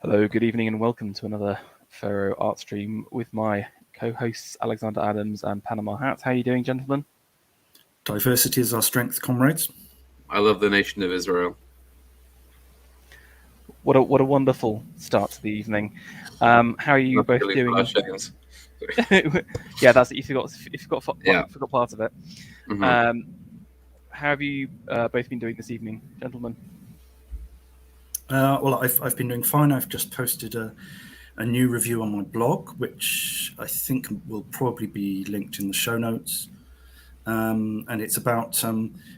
Hello, good evening, and welcome to another Pharaoh art stream with my co-hosts Alexander Adams and Panama Hat. How are you doing, gentlemen? Diversity is our strength, comrades. I love the nation of Israel. What a wonderful start to the evening. How are you both doing? Yeah, that's it. You forgot part of it. Mm-hmm. How have you both been doing this evening, gentlemen? Well, I've been doing fine. I've just posted a new review on my blog, which I think will probably be linked in the show notes. And it's about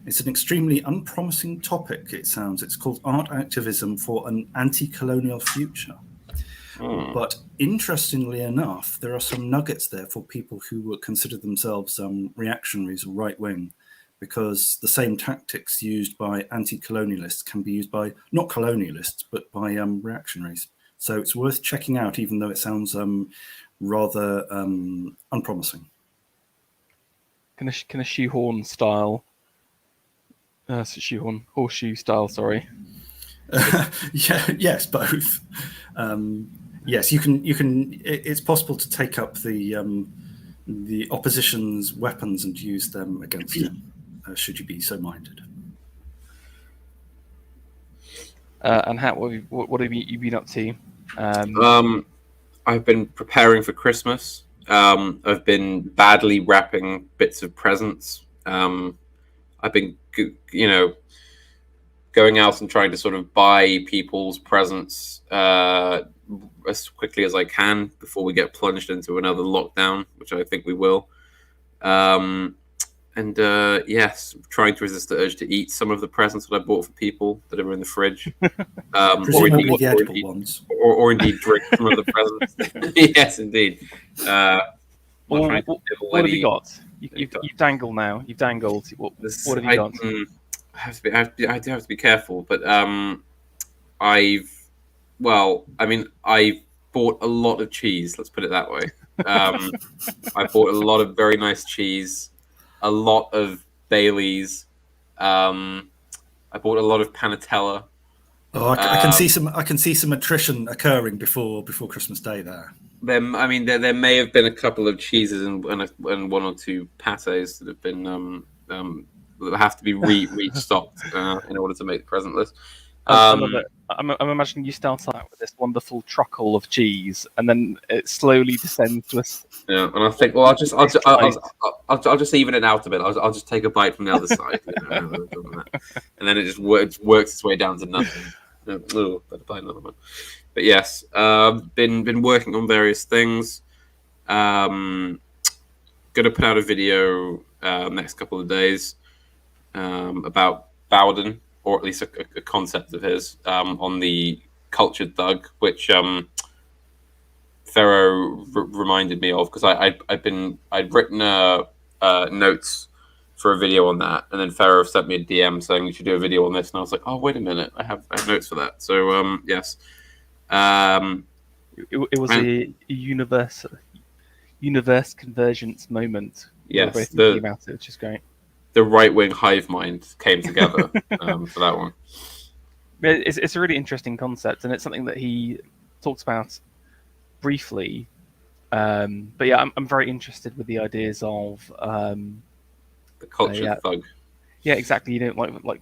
it's an extremely unpromising topic. It sounds. It's called Art Activism for an Anti-Colonial Future. But interestingly enough, there are some nuggets there for people who would consider themselves reactionaries or right-wing, because the same tactics used by anti-colonialists can be used by not colonialists, but by reactionaries. So it's worth checking out, even though it sounds rather unpromising. Can a shoehorn style, horseshoe style, sorry. Yes, both. Yes, you can. It's possible to take up the opposition's weapons and use them against him, should you be so minded. And what have you been up to? I've been preparing for Christmas. I've been badly wrapping bits of presents. I've been, going out and trying to sort of buy people's presents as quickly as I can before we get plunged into another lockdown, which I think we will. Yes, trying to resist the urge to eat some of the presents that I bought for people that are in the fridge. Presumably the edible ones. Or indeed drink some of the presents. Yes, indeed. What have you got? You dangle now. You've dangled. What have you got? I do have to be careful, but I bought a lot of cheese. Let's put it that way. I bought a lot of very nice cheese, a lot of Baileys. I bought a lot of panatella. Oh, I can see some attrition occurring before Christmas Day there. There may have been a couple of cheeses and one or two pâtés that have been that have to be restocked in order to make the present list. I love it. I'm imagining you start out with this wonderful truckle of cheese, and then it slowly descends to us. Yeah, and I think, well, I'll just even it out a bit. I'll just take a bite from the other side, and then it just works its way down to nothing. Better buy another one. But yes, been working on various things. Gonna put out a video next couple of days about Bowden, or at least a concept of his, on the cultured thug, which Pharaoh reminded me of, because I'd written notes for a video on that, and then Pharaoh sent me a DM saying you should do a video on this, and I was like, oh, wait a minute, I have notes for that. So yes, it was a universe convergence moment. Yes, both thinking about it, which is great. The right-wing hive mind came together for that one. It's a really interesting concept, and it's something that he talks about briefly. But yeah, I'm very interested with the ideas of the culture thug. Yeah, exactly. You don't like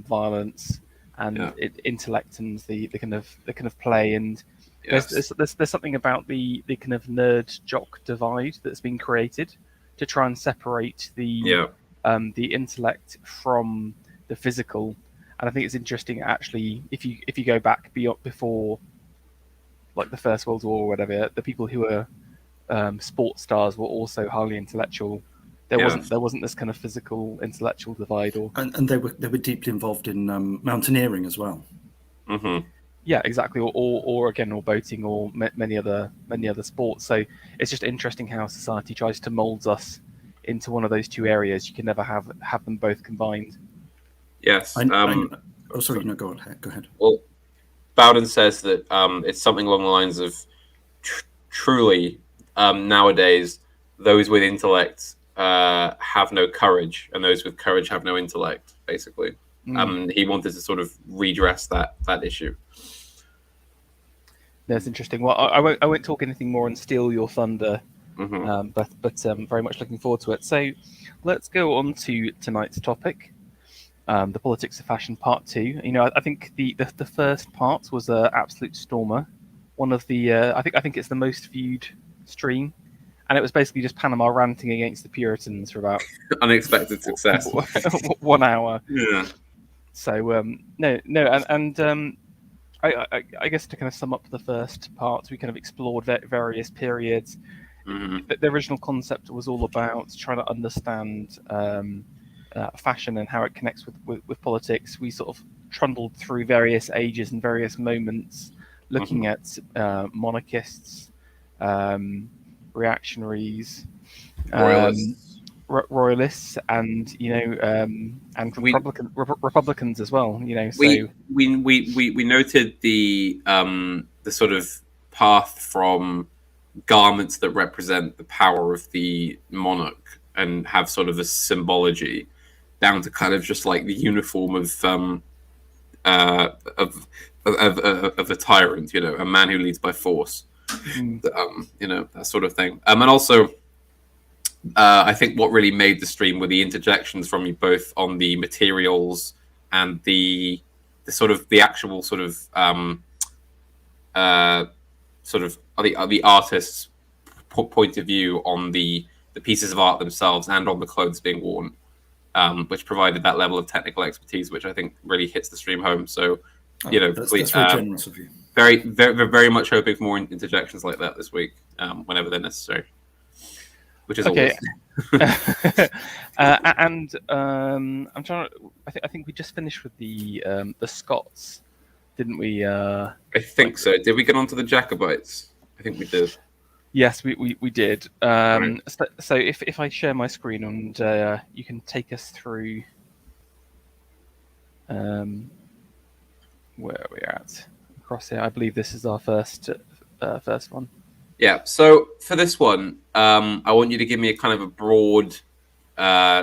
violence and intellect and the kind of play, and there's something about the kind of nerd jock divide that's been created to try and separate the intellect from the physical. And I think it's interesting, actually, if you go back before like the First World War or whatever, the people who were sports stars were also highly intellectual. There wasn't this kind of physical intellectual divide, and they were deeply involved in mountaineering as well. Mm-hmm. Yeah, exactly, or boating, or many other sports. So it's just interesting how society tries to mold us into one of those two areas. You can never have them both combined. Yes. Sorry, no, go ahead. Well, Bowden says that it's something along the lines of truly nowadays those with intellect have no courage, and those with courage have no intellect, basically. He wanted to sort of redress that issue. That's interesting. Well, I won't talk anything more and steal your thunder, but very much looking forward to it. So let's go on to tonight's topic, the politics of fashion, part 2. You know, I think the first part was an absolute stormer. One of the I think it's the most viewed stream, and it was basically just Panama ranting against the Puritans for about unexpected success. 1 hour. Yeah. So no, I guess to kind of sum up the first part, we kind of explored various periods. The original concept was all about trying to understand fashion and how it connects with politics. We sort of trundled through various ages and various moments, looking at monarchists, reactionaries, royalists, and and Republicans as well. You know, so we noted the sort of path from garments that represent the power of the monarch and have sort of a symbology, down to kind of just like the uniform of a tyrant, a man who leads by force, that sort of thing. And also, I think what really made the stream were the interjections from you both on the materials and the sort of the actual sort of the artist's point of view on the pieces of art themselves and on the clothes being worn, which provided that level of technical expertise, which I think really hits the stream home. So, that's very generous of you. Very, very, very much hoping for more interjections like that this week, whenever they're necessary. Which is okay. Always. And I'm trying to. I think we just finished with the Scots, didn't we? I think so. Did we get onto the Jacobites? I think we did. Yes, we did. Right. So if I share my screen and you can take us through where are we at across here. I believe this is our first one. Yeah. So for this one, I want you to give me a kind of a broad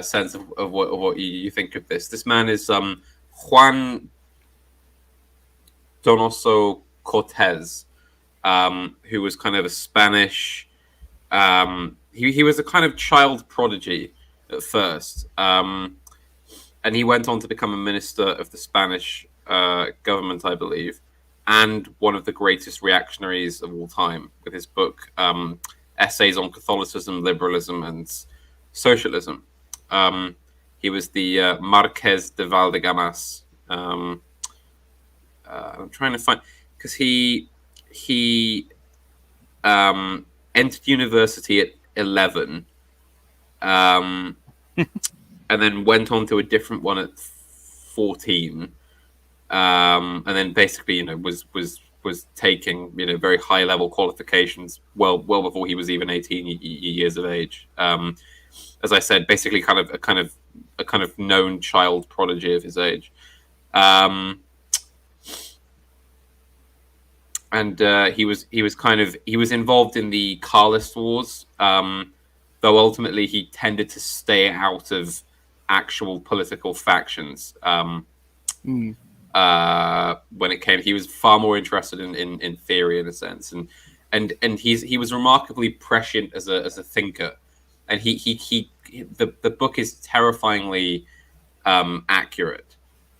sense of what you think of this. This man is Juan Donoso Cortés, who was kind of a Spanish. He was a kind of child prodigy at first, and he went on to become a minister of the Spanish government, I believe, and one of the greatest reactionaries of all time with his book Essays on Catholicism, Liberalism, and Socialism. He was the Marqués de Valdegamas. I'm trying to find, because he entered university at 11, and then went on to a different one at 14, and then basically was taking very high level qualifications well before he was even 18 years of age. As I said, basically a kind of known child prodigy of his age. And he was involved in the Carlist Wars, though ultimately he tended to stay out of actual political factions. When it came, he was far more interested in theory in a sense, and he was remarkably prescient as a thinker, and the book is terrifyingly accurate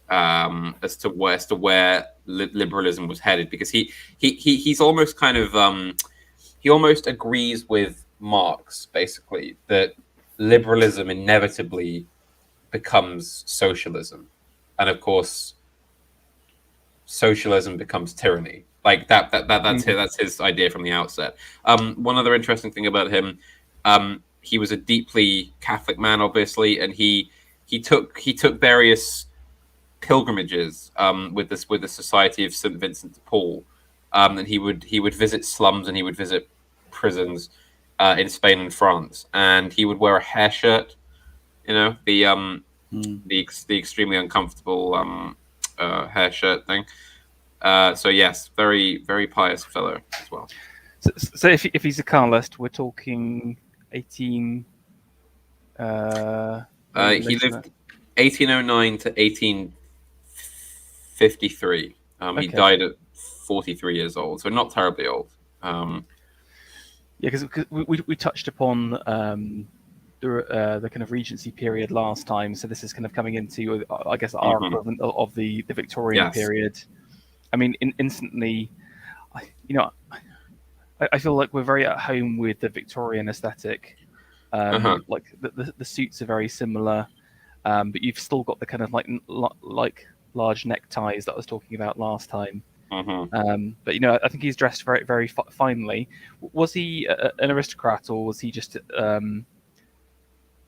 as to where liberalism was headed, because he's almost kind of he almost agrees with Marx, basically, that liberalism inevitably becomes socialism, and of course socialism becomes tyranny. Like that's his idea from the outset. One other interesting thing about him, he was a deeply Catholic man, obviously, and he took various pilgrimages with the Society of St. Vincent de Paul, and he would visit slums and he would visit prisons in Spain and France, and he would wear a hair shirt, the extremely uncomfortable hair shirt thing. So yes, very, very pious fellow as well. So if he's a Carlist, we're talking 18. He lived 1809 to 1853. Okay. He died at 43 years old, so not terribly old. Because we touched upon the kind of Regency period last time, so this is kind of coming into, I guess, our equivalent of the Victorian period. I mean, instantly, I feel like we're very at home with the Victorian aesthetic. Like the suits are very similar, but you've still got the kind of like large neckties that I was talking about last time. But I think he's dressed very, very finely. Was he an aristocrat, or was he just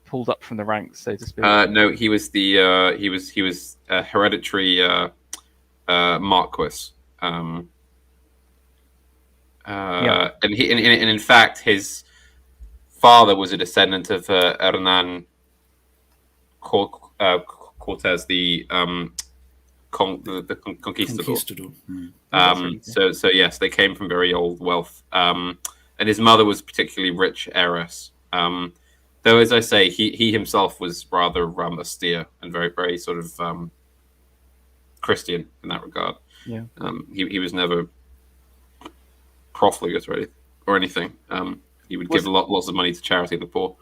pulled up from the ranks, so to speak? No, he was the he was a hereditary marquis. And in fact, his father was a descendant of Hernan Cortés, the conquistador. So yes, they came from very old wealth, and his mother was particularly rich heiress. Though, as I say, he himself was rather austere and very, very sort of Christian in that regard. Yeah. He was never profligate or anything. He would give lots of money to charity and the poor.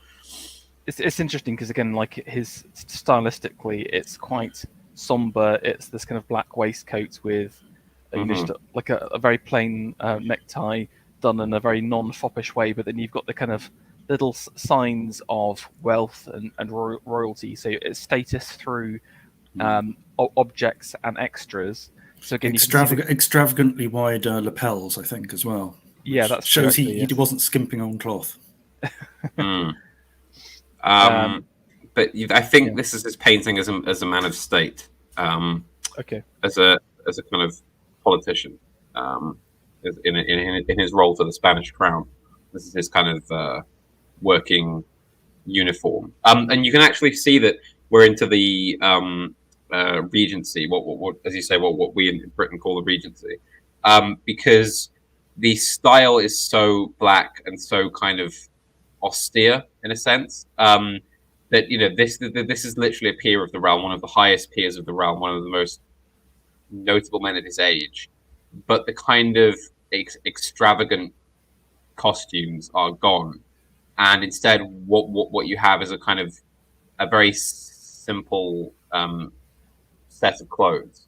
It's interesting because, again, like his stylistically, it's quite somber. It's this kind of black waistcoat with just like a very plain necktie done in a very non-foppish way, but then you've got the kind of little signs of wealth and royalty. So it's status through objects and extras. So again, extravagantly wide lapels, I think, as well. Yeah, that shows he wasn't skimping on cloth. But I think this is his painting as a man of state. As a kind of politician, in his role for the Spanish crown. This is his kind of working uniform, and you can actually see that we're into the Regency. What as you say, what we in Britain call the Regency, because the style is so black and so kind of austere in a sense. That this is literally a peer of the realm, one of the highest peers of the realm, one of the most notable men at his age. But the kind of extravagant costumes are gone, and instead, what you have is a kind of a very simple set of clothes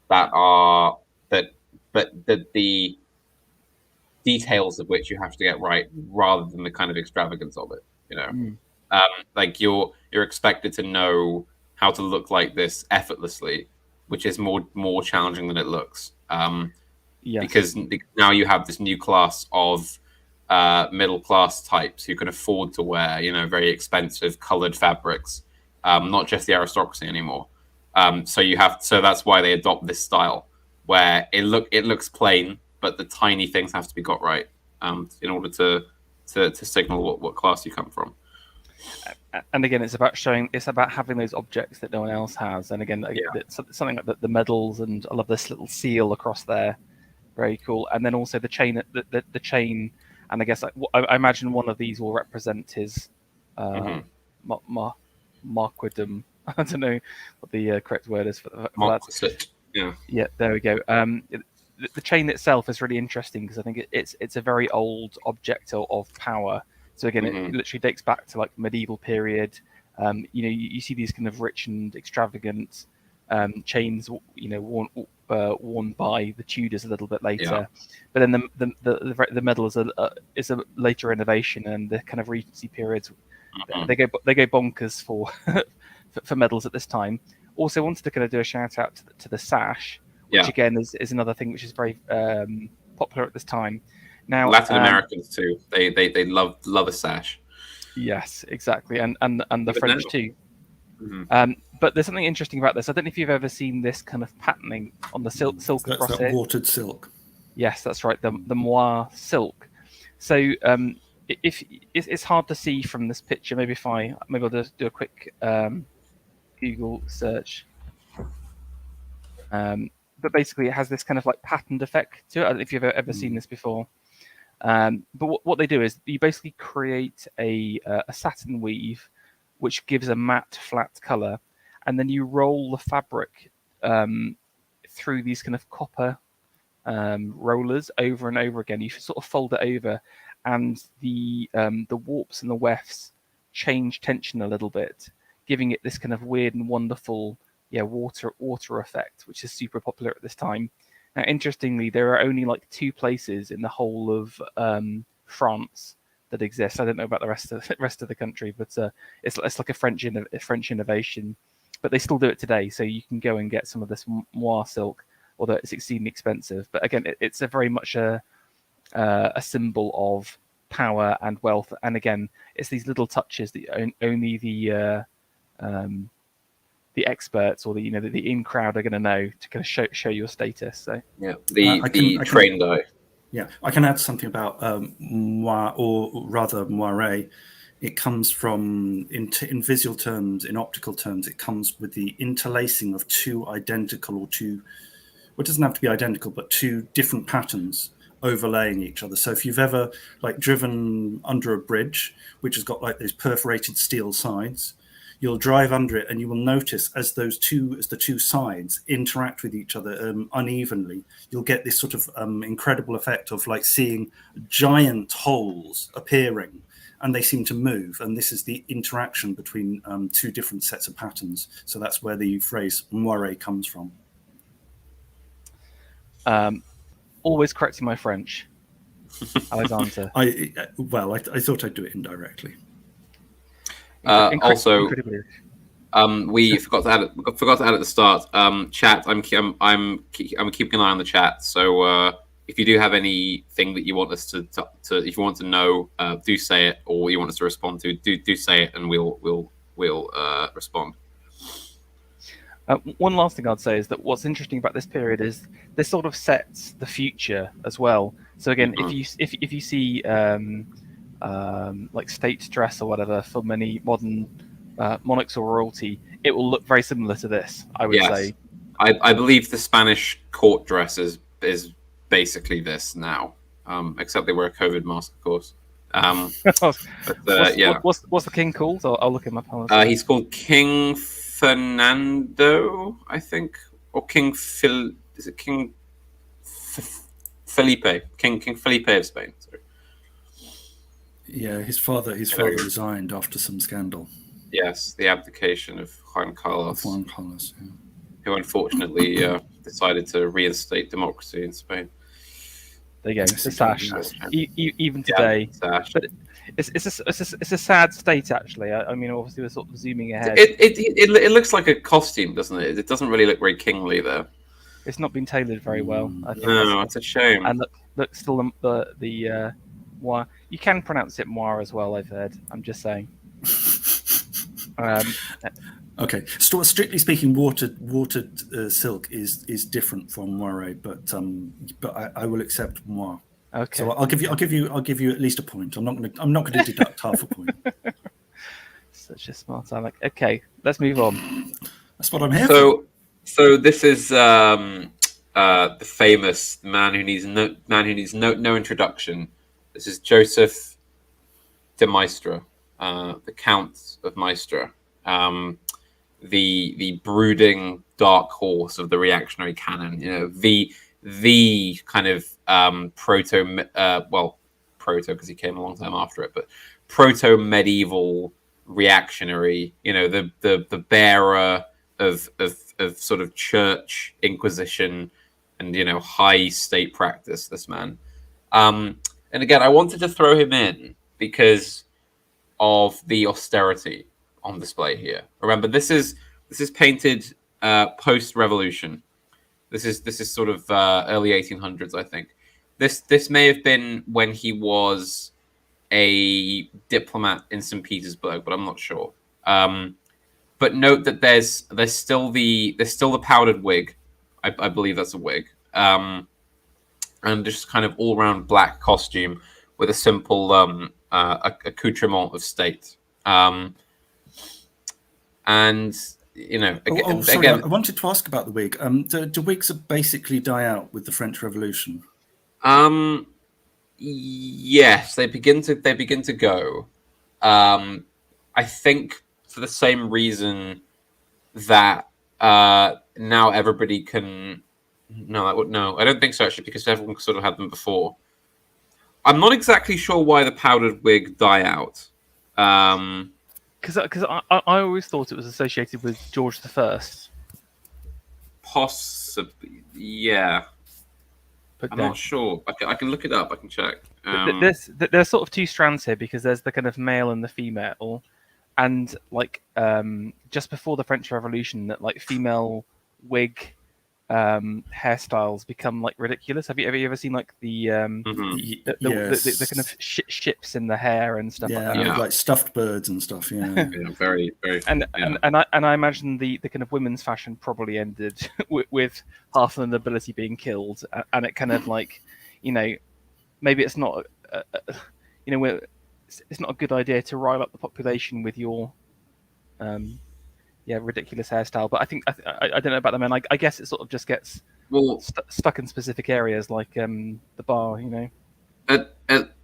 but the details of which you have to get right, rather than the kind of extravagance of it. Like you're expected to know how to look like this effortlessly, which is more challenging than it looks. Because now you have this new class of middle class types who can afford to wear, very expensive colored fabrics, not just the aristocracy anymore. So that's why they adopt this style where it looks plain, but the tiny things have to be got right in order to signal what class you come from. And again, it's about having those objects that no one else has. And again, it's something like the medals, and I love this little seal across there, very cool. And then also the chain, the chain, and I guess I imagine one of these will represent his marquisdom. I don't know what the correct word is for that. Yeah, there we go. The chain itself is really interesting because I think it's a very old object of power. So again, it literally dates back to like medieval period. You see these kind of rich and extravagant chains, worn by the Tudors a little bit later. But then the medal is a later innovation, and the kind of Regency periods they go bonkers for for medals at this time. Also, wanted to kind of do a shout out to the sash, which again is another thing which is very popular at this time. Now, Latin Americans too, they love a sash. Yes, exactly, and the French too. But there's something interesting about this. I don't know if you've ever seen this kind of patterning on the silk across that it. Watered silk. Yes, that's right, the moire silk. So if it's hard to see from this picture, maybe I'll just do a quick Google search. But basically, it has this kind of like patterned effect to it. I don't know if you've ever seen this before. But what they do is you basically create a satin weave, which gives a matte, flat color, and then you roll the fabric through these kind of copper rollers over and over again. You sort of fold it over, and the warps and the wefts change tension a little bit, giving it this kind of weird and wonderful water effect, which is super popular at this time. Now, interestingly, there are only like 2 places in the whole of France that exist. I don't know about the rest of the country, but it's like a French innovation. But they still do it today, so you can go and get some of this moire silk, although it's exceedingly expensive. But again, it's a very much a symbol of power and wealth. And again, it's these little touches that only the experts or the in crowd are going to know to kind of show your status. So yeah, the trained eye. Yeah, I can add something about moire, or rather moire. It comes from, in visual terms, in optical terms, it comes with the interlacing of 2 identical or 2, well, it doesn't have to be identical, but 2 different patterns overlaying each other. So if you've ever like driven under a bridge, which has got like those perforated steel sides, you'll drive under it and you will notice as the 2 sides interact with each other unevenly, you'll get this sort of incredible effect of like seeing giant holes appearing, and they seem to move. And this is the interaction between 2 different sets of patterns. So that's where the phrase moire comes from. Always correcting my French, Alexander. I thought I'd do it indirectly. Also, we forgot to add at the start. Chat. I'm keeping an eye on the chat. So if you do have anything that you want us to if you want to know, do say it, or you want us to respond to, do say it, and we'll respond. One last thing I'd say is that what's interesting about this period is this sort of sets the future as well. So again, if you see like state dress or whatever for many modern monarchs or royalty, it will look very similar to this, I would say. I believe the Spanish court dress is basically this now, except they wear a COVID mask, of course. What's the king called? I'll look him up. He's called King Fernando, I think, or King Phil. Is it King Felipe? King Felipe of Spain. Sorry. Yeah, his father resigned after some scandal. Yes, the abdication of Juan Carlos. Yeah. Who unfortunately decided to reinstate democracy in Spain. There you go. The sash. Even today. Yeah, sash. But it's a sad state, actually. I mean, obviously, we're sort of zooming ahead. It looks like a costume, doesn't it? It doesn't really look very kingly there. It's not been tailored very well. I think it's a shame. And look, still the moire. You can pronounce it moire as well, I've heard. I'm just saying. Okay. Strictly speaking, watered silk is different from moire, but I will accept moire. Okay. So I'll give you at least a point. I'm not going to deduct half a point. Such a smart aleck. Okay, let's move on. That's what I'm here for. So this is the famous man who needs no introduction. This is Joseph de Maistre, the Count of Maistre, the brooding dark horse of the reactionary canon. You know, the kind of proto because he came a long time after it, but proto medieval reactionary. You know, the bearer of sort of church inquisition and high state practice. This man. And again, I wanted to throw him in because of the austerity on display here. Remember, this is painted post-revolution. This is sort of early 1800s, I think. This may have been when he was a diplomat in St. Petersburg, but I'm not sure. But note that there's still the powdered wig. I believe that's a wig. And just kind of all-round black costume with a simple accoutrement of state. And sorry, I wanted to ask about the wig. Do wigs basically die out with the French Revolution? Yes, they begin to go. I think for the same reason that now everybody can No, I don't think so actually, because everyone sort of had them before. I'm not exactly sure why the powdered wig die out. Because I always thought it was associated with George I. Possibly, yeah. But I'm not sure. I can look it up. I can check. There's sort of two strands here, because there's the kind of male and the female, and like just before the French Revolution, that like female wig hairstyles become like ridiculous. Have you ever seen like the kind of ships in the hair and stuff like that? Yeah, like stuffed birds and stuff. Yeah, very. And I imagine the kind of women's fashion probably ended with half of the nobility being killed, and it kind of like, maybe it's not, it's not a good idea to rile up the population with your ridiculous hairstyle. But I think I don't know about the men. I guess it sort of just gets stuck in specific areas, like the bar.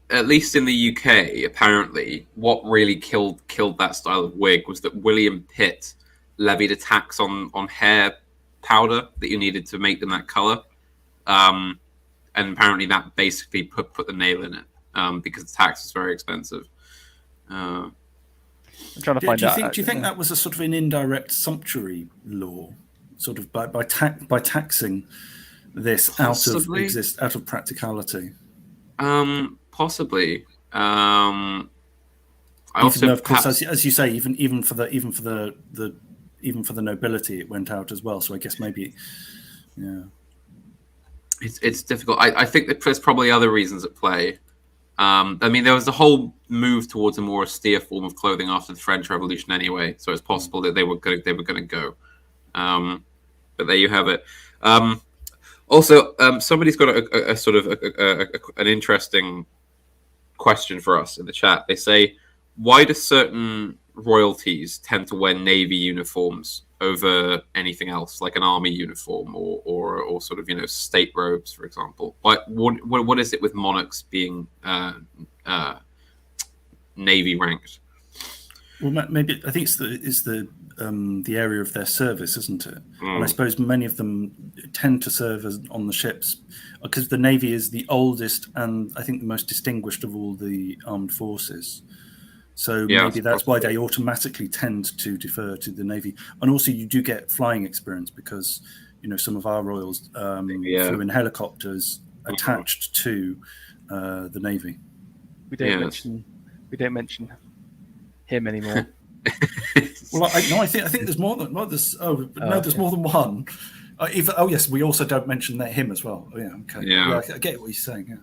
At least in the UK, apparently, what really killed that style of wig was that William Pitt levied a tax on hair powder that you needed to make them that color, and apparently that basically put the nail in it, because the tax was very expensive. I'm trying to find out. Do you think that was a sort of an indirect sumptuary law, sort of by taxing this out of practicality? Possibly. Though, of course, as you say, even for the nobility, it went out as well. So I guess maybe, yeah, it's difficult. I think that there's probably other reasons at play. I mean, there was a whole move towards a more austere form of clothing after the French Revolution, anyway. So it's possible that they were going to go. But there you have it. Also, somebody's got a sort of an interesting question for us in the chat. They say, why do certain royalties tend to wear navy uniforms over anything else, like an army uniform or sort of state robes, for example? What is it with monarchs being navy ranked? Well, maybe I think it's the area of their service, isn't it? And I suppose many of them tend to serve on the ships because the navy is the oldest and I think the most distinguished of all the armed forces. So maybe that's why they automatically tend to defer to the navy. And also, you do get flying experience because some of our royals flew in helicopters attached to the navy. We don't mention him anymore. Well, I think there's more than there's more than one. Yes, we also don't mention him as well. Oh, yeah, okay. Yeah, I get what you're saying. Yeah.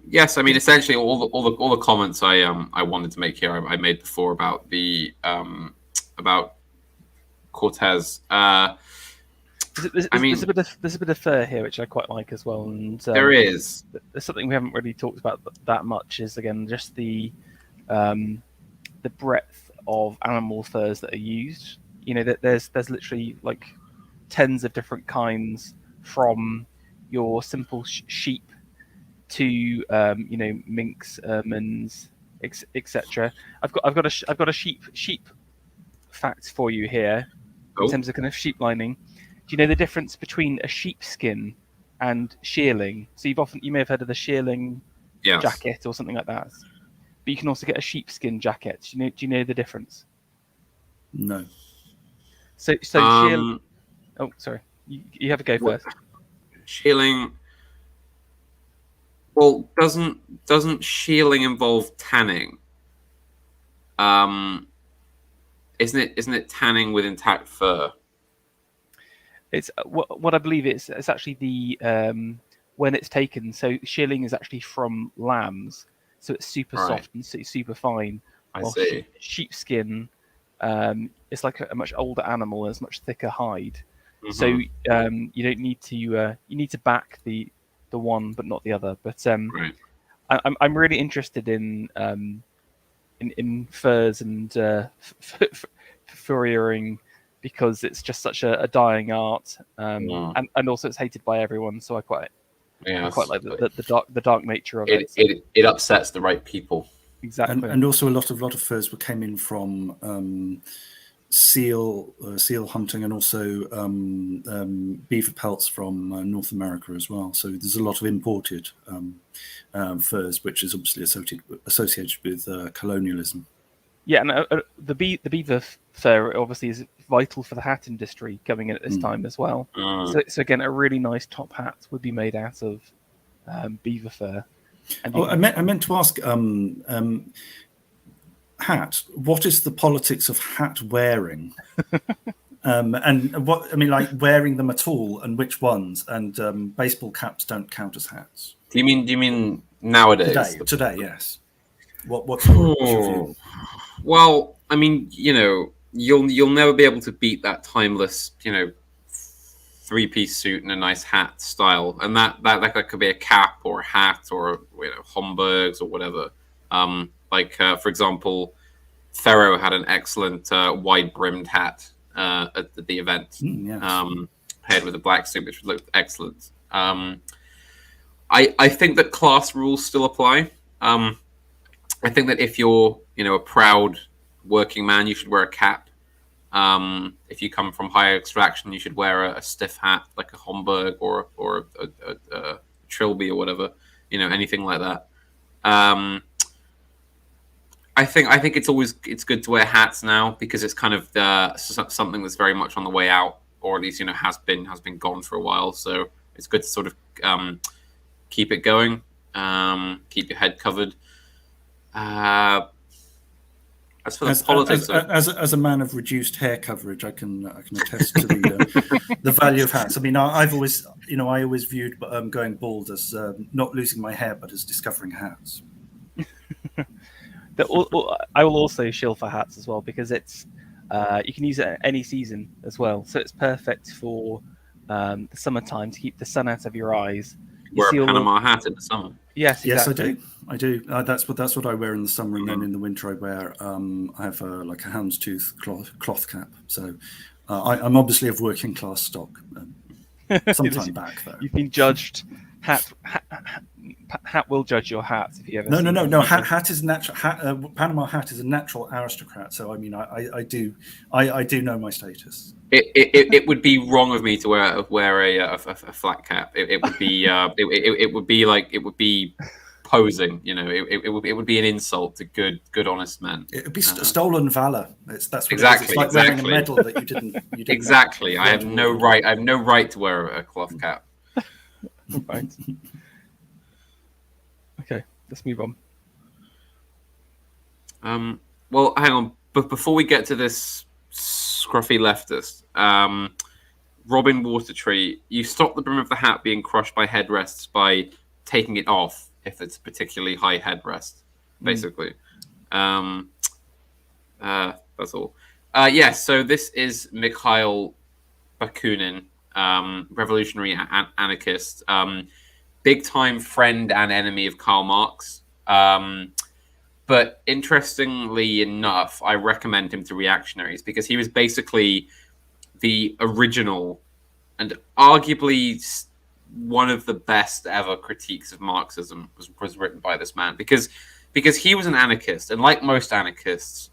Yes, I mean essentially all the comments I wanted to make here I made before about the about Cortés. There's a bit of fur here which I quite like as well, and there is. There's something we haven't really talked about that much is again just the breadth of animal furs that are used. There's literally like tens of different kinds, from your simple sheep to minks, ermines, etc. I've got a sheep fact for you here in terms of kind of sheep lining. Do you know the difference between a sheepskin and shearling? So you may have heard of the shearling jacket or something like that, but you can also get a sheepskin jacket. Do you know the difference? No. So shearling. Oh, sorry. You have a go first. Shearling. Well, doesn't shearling involve tanning? Isn't it tanning with intact fur? It's what I believe it's actually the when it's taken. So shearling is actually from lambs, so it's super soft and super fine. I see. Sheepskin, it's like a much older animal and it's much thicker hide. Mm-hmm. So you don't need to you need to back the one but not the other. But I'm really interested in furs and furriering because it's just such a dying art, and also it's hated by everyone. So I quite like the dark nature of it. It upsets the right people. Exactly, and also a lot of furs came in from seal hunting, and also beaver pelts from North America as well. So there's a lot of imported furs, which is obviously associated with colonialism. Yeah, and the beaver fur obviously is vital for the hat industry coming in at this time as well. So again, a really nice top hat would be made out of beaver fur. And I meant to ask, hat. What is the politics of hat wearing? And what I mean, like wearing them at all, and which ones? And baseball caps don't count as hats. Do you mean nowadays? Today, yes. What's your view? Well, I mean, you'll never be able to beat that timeless, three-piece suit and a nice hat style, and that could be a cap or a hat or Homburgs or whatever. For example, Ferro had an excellent wide-brimmed hat at the event, paired with a black suit, which looked excellent. I think that class rules still apply. I think that if you're, a proud working man, you should wear a cap. If you come from higher extraction, you should wear a stiff hat like a Homburg or a Trilby or whatever, anything like that. I think it's good to wear hats now because it's kind of something that's very much on the way out, or at least has been gone for a while. So it's good to sort of keep it going, keep your head covered. As for the politics, as a man of reduced hair coverage, I can attest to the value of hats. I mean, I always viewed going bald as not losing my hair, but as discovering hats. I will also shill for hats as well because it's you can use it at any season as well. So it's perfect for the summertime to keep the sun out of your eyes. Wear a Panama hat in the summer. Yes, exactly. Yes, I do. That's what I wear in the summer, and then in the winter I wear I have like a houndstooth cloth cap. So I'm obviously of working class stock. Some time back, though. You've been judged. Hat will judge your hat if you ever. No. Hat is natural. Panama hat is a natural aristocrat. So I mean, I do know my status. It would be wrong of me to wear a flat cap. It would be it would be posing. It would be an insult to good honest men. It would be stolen valor. That's what exactly. It's like wearing a medal that you didn't exactly. I have no right. I have no right to wear a cloth cap. Right. Okay, let's move on. Well, hang on. But before we get to this scruffy leftist, Robin Watertree, you stop the brim of the hat being crushed by headrests by taking it off if it's a particularly high headrest, basically. That's all. Yes, so this is Mikhail Bakunin, revolutionary anarchist, big time friend and enemy of Karl Marx. But interestingly enough, I recommend him to reactionaries because he was basically the original and arguably one of the best ever critiques of Marxism was written by this man because he was an anarchist, and like most anarchists,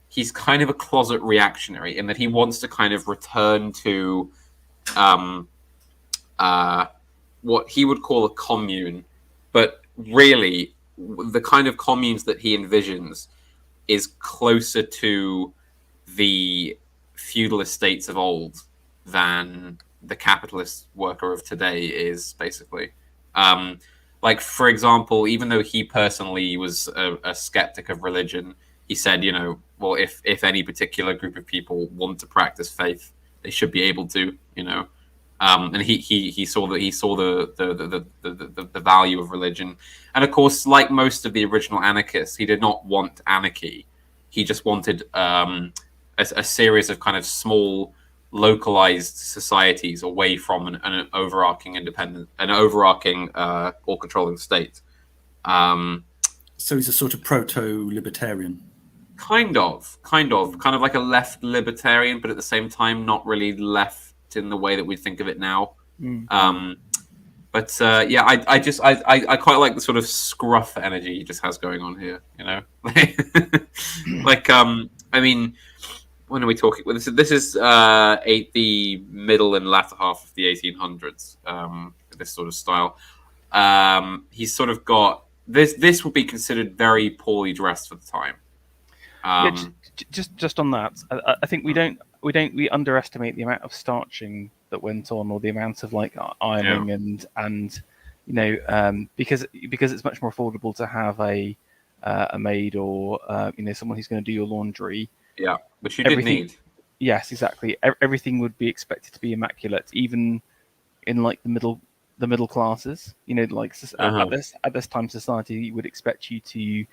he's kind of a closet reactionary in that he wants to kind of return to what he would call a commune, but really the kind of communes that he envisions is closer to the feudal estates of old than the capitalist worker of today is, basically. Like, for example, even though he personally was a skeptic of religion, he said, well, if any particular group of people want to practice faith, they should be able to, and he saw the value of religion. And of course, like most of the original anarchists, he did not want anarchy. He just wanted a series of kind of small, localized societies away from an overarching all controlling state. So he's a sort of proto-libertarian. Kind of like a left libertarian, but at the same time, not really left in the way that we think of it now. I quite like the sort of scruff energy he just has going on here, I mean, when are we talking? Well, this is the middle and latter half of the 1800s. This sort of style. He's sort of got this. This would be considered very poorly dressed for the time. Just on that, I think we underestimate the amount of starching that went on, or the amount of like ironing and because it's much more affordable to have a maid or someone who's going to do your laundry. Yeah, which you did need. Yes, exactly. Everything would be expected to be immaculate, even in like the middle classes. At this time, society would expect you to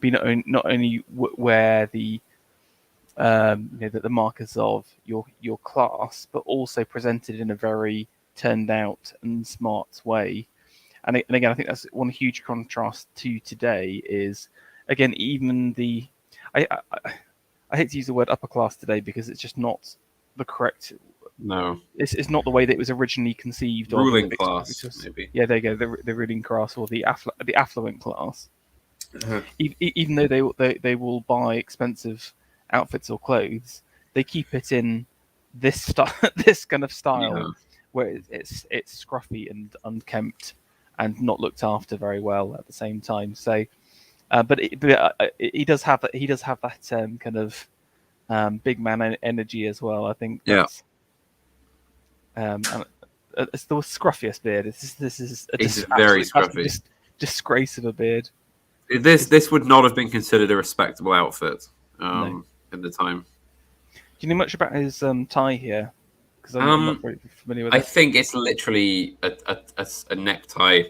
be not only wear the the markers of your class, but also presented in a very turned out and smart way. And again, I think that's one huge contrast to today. Is again, even the I hate to use the word upper class today because it's just not the correct. No, it's not the way that it was originally conceived. Ruling class, maybe. Yeah, there you go. The ruling class or the affluent class. Even though they will buy expensive outfits or clothes, they keep it in this this kind of style where it's scruffy and unkempt and not looked after very well at the same time. So, but he does have that kind of big man energy as well. I think. And it's the scruffiest beard. This is very scruffy. Disgrace of a beard. This would not have been considered a respectable outfit in the time. Do you know much about his tie here? Because I'm not very familiar with it. I think it's literally a necktie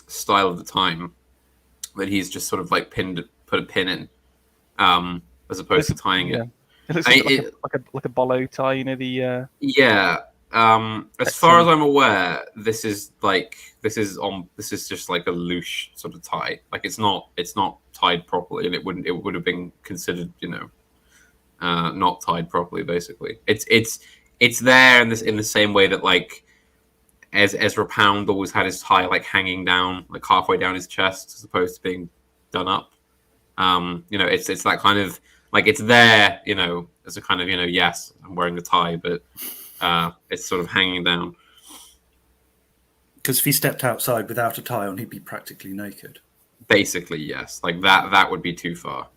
style of the time that he's just sort of like put a pin in, as opposed to tying it. It looks like a bolo tie, the. Yeah. As far as I'm aware, this is just like a loose sort of tie. Like it's not tied properly, and it would have been considered, not tied properly. Basically, it's there in the same way that like Ezra Pound always had his tie like hanging down, like halfway down his chest, as opposed to being done up. It's that kind of like it's there, as a kind of yes, I'm wearing a tie, but. It's sort of hanging down. Because if he stepped outside without a tie on, he'd be practically naked. Basically, yes. Like that would be too far.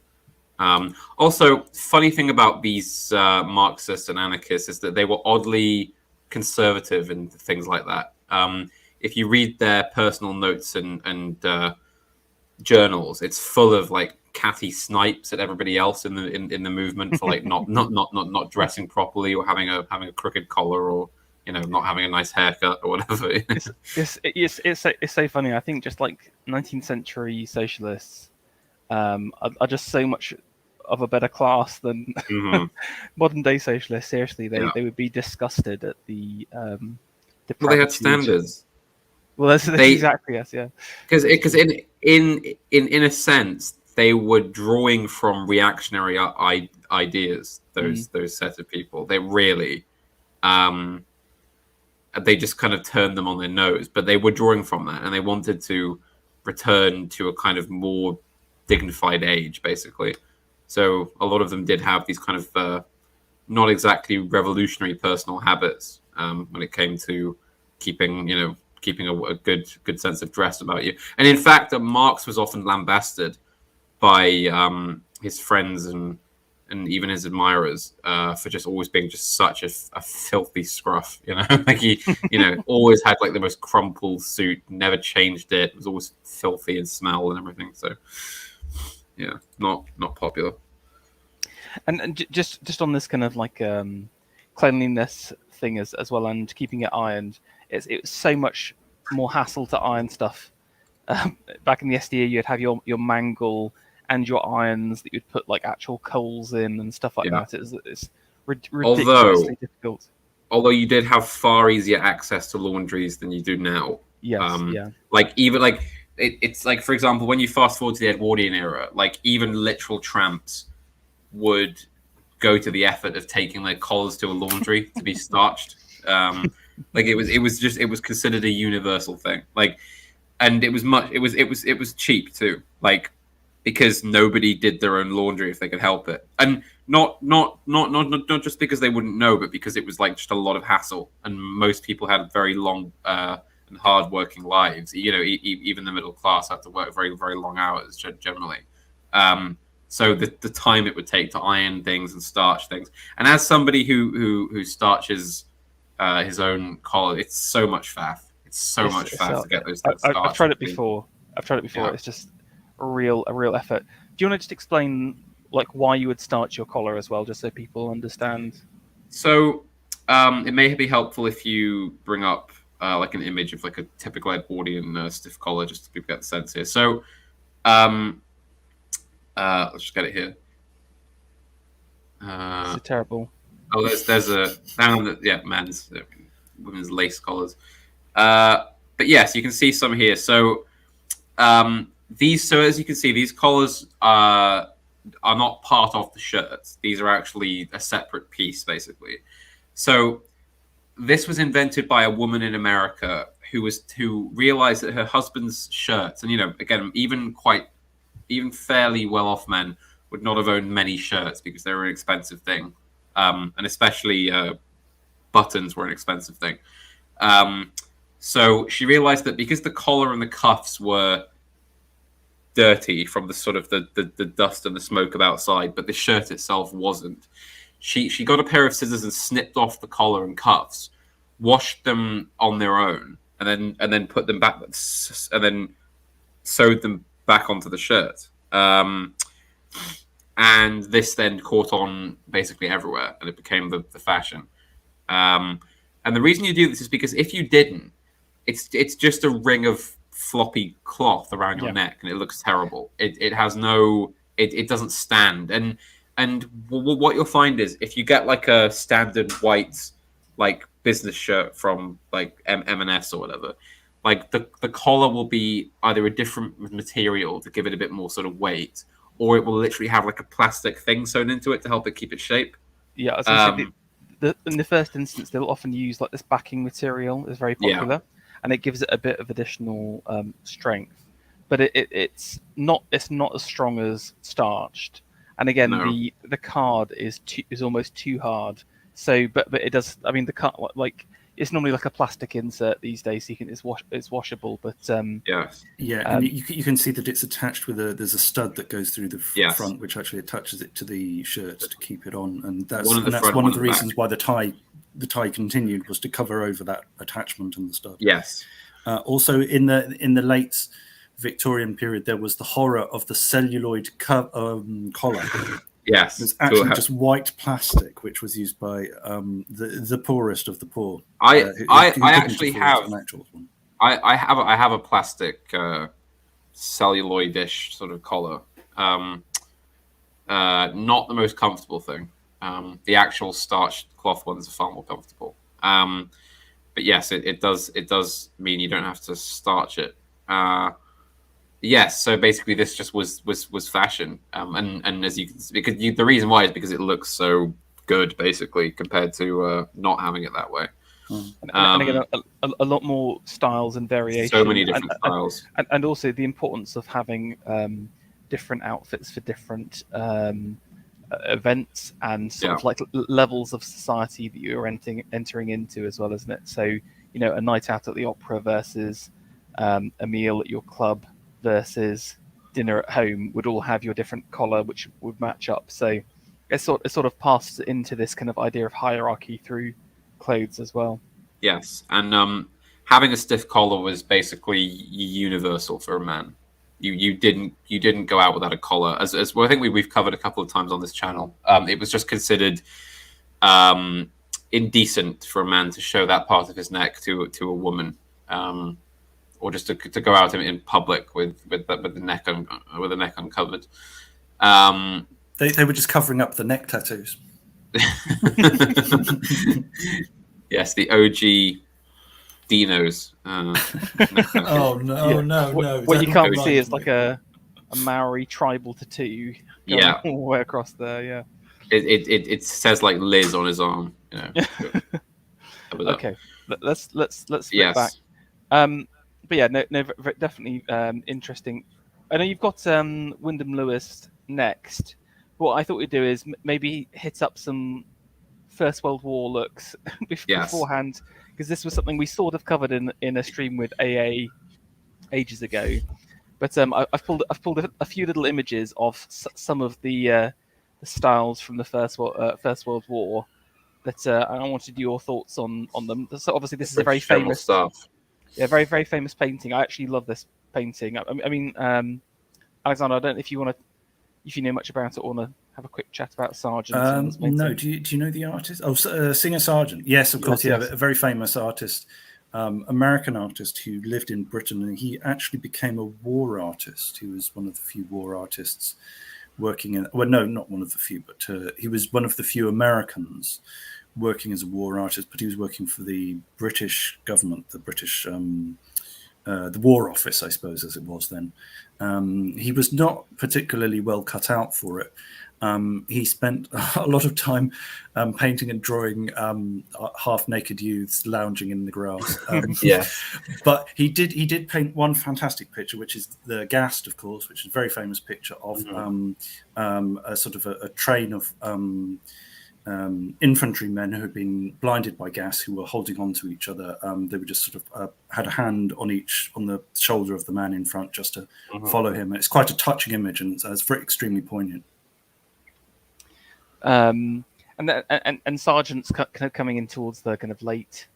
Also, funny thing about these Marxists and anarchists is that they were oddly conservative in things like that. If you read their personal notes and journals, it's full of like catty snipes at everybody else in the movement for like not dressing properly or having a crooked collar or not having a nice haircut or whatever. It's so funny. I think just like 19th century socialists are just so much of a better class than modern day socialists. Seriously, they would be disgusted at the. Well, they had standards. Well, that's exactly yes, yeah. Because in a sense. They were drawing from reactionary ideas. Those set of people. They really, they just kind of turned them on their nose. But they were drawing from that, and they wanted to return to a kind of more dignified age, basically. So a lot of them did have these kind of not exactly revolutionary personal habits when it came to keeping a good sense of dress about you. And in fact, Marx was often lambasted by his friends and even his admirers for just always being just such a filthy scruff, like he always had like the most crumpled suit, never changed it, was always filthy and smell and everything. So not popular. And just on this kind of like cleanliness thing as well, and keeping it ironed, it's so much more hassle to iron stuff. Back in the SDA, you'd have your mangle and your irons that you'd put like actual coals in and stuff like that. It's ridiculously difficult. Although you did have far easier access to laundries than you do now. Yes, Like even like it's like, for example, when you fast forward to the Edwardian era, like even literal tramps would go to the effort of taking their collars to a laundry to be starched. Like it was considered a universal thing. Like, and it was cheap too. Like, because nobody did their own laundry if they could help it. And not just because they wouldn't know, but because it was like just a lot of hassle, and most people had very long and hard-working lives. You know, even the middle class had to work very, very long hours generally. So the time it would take to iron things and starch things, and as somebody who starches his own collar, it's so much faff. It's so much faff to get those. I've tried it before. Yeah. It's just a real effort. Do you want to just explain like why you would starch your collar as well, just so people understand? So it may be helpful if you bring up like an image of like a typical Edwardian stiff collar, just to people get the sense here. So let's just get it here. It's terrible. Oh, there's a men's, women's lace collars. But yes, you can see some here. So as you can see, these collars are not part of the shirt. These are actually a separate piece, basically. So this was invented by a woman in America who realized that her husband's shirts, and again, even fairly well-off men would not have owned many shirts because they were an expensive thing, and especially buttons were an expensive thing. So she realized that because the collar and the cuffs were dirty from the sort of the dust and the smoke of outside, but the shirt itself wasn't. She got a pair of scissors and snipped off the collar and cuffs, washed them on their own, and then put them back, and then sewed them back onto the shirt. And this then caught on basically everywhere, and it became the fashion. And the reason you do this is because if you didn't, it's just a ring of floppy cloth around your neck, and it looks terrible. It has no, it doesn't stand. And what you'll find is if you get like a standard white like business shirt from like M&S or whatever, like the collar will be either a different material to give it a bit more sort of weight, or it will literally have like a plastic thing sewn into it to help it keep its shape. Yeah, I was gonna say in the first instance, they'll often use like this backing material is very popular, and it gives it a bit of additional strength. But it's not as strong as starched. And again, the card is almost too hard. So, but it does. I mean, the card like it's normally like a plastic insert these days. So it's washable. But and you can see that it's attached with there's a stud that goes through the front, which actually attaches it to the shirt to keep it on. And that's one of the reasons why the tie continued, was to cover over that attachment and the stud. Yes. Also, in the late Victorian period, there was the horror of the celluloid collar. Yes, it's actually just white plastic, which was used by the poorest of the poor. I actually have a plastic celluloid-ish sort of collar. Not the most comfortable thing. The actual starched cloth ones are far more comfortable. But yes, it does mean you don't have to starch it. Yes, so basically this just was fashion, and as you can see, because the reason why is because it looks so good, basically, compared to not having it that way. And again, a lot more styles and variations. So many different styles, and also the importance of having different outfits for different events and sort of like levels of society that you're entering into as well, isn't it? So a night out at the opera versus a meal at your club versus dinner at home would all have your different collar, which would match up. So it sort of passes into this kind of idea of hierarchy through clothes as well. Yes, and having a stiff collar was basically universal for a man. You didn't go out without a collar. As well, I think we've covered a couple of times on this channel. It was just considered indecent for a man to show that part of his neck to a woman. Or just to go out in public with the neck uncovered. They were just covering up the neck tattoos. Yes, the OG dinos. No! What you can't see is like a Maori tribal tattoo. All the way across there. Yeah. It says like Liz on his arm. Okay, let's flip back. But yeah, no, definitely interesting. I know you've got Wyndham Lewis next, what I thought we'd do is maybe hit up some First World War looks beforehand, because this was something we sort of covered in a stream with AA ages ago. But I've pulled a few little images of some of the styles from the First World War that I wanted your thoughts on them. So obviously this is a very famous stuff. Yeah, very very famous painting. I actually love this painting. I mean, Alexander, I don't know if you know much about it or want to have a quick chat about Sargent. No, do you know the artist? Oh, Singer Sargent. Yes, of course. Yes. A very famous artist. American artist who lived in Britain, and he actually became a war artist. He was one of the few war artists working in, well, no, not one of the few, but he was one of the few Americans working as a war artist, but he was working for the British government, the British, the War Office, I suppose, as it was then. He was not particularly well cut out for it. He spent a lot of time painting and drawing half-naked youths lounging in the grass. But he did paint one fantastic picture, which is the Gast, of course, which is a very famous picture of a sort of a train of infantrymen who had been blinded by gas, who were holding on to each other. They were just sort of had a hand on the shoulder of the man in front just to follow him. It's quite a touching image, and it's very extremely poignant. And Sargent's kind of coming in towards the kind of late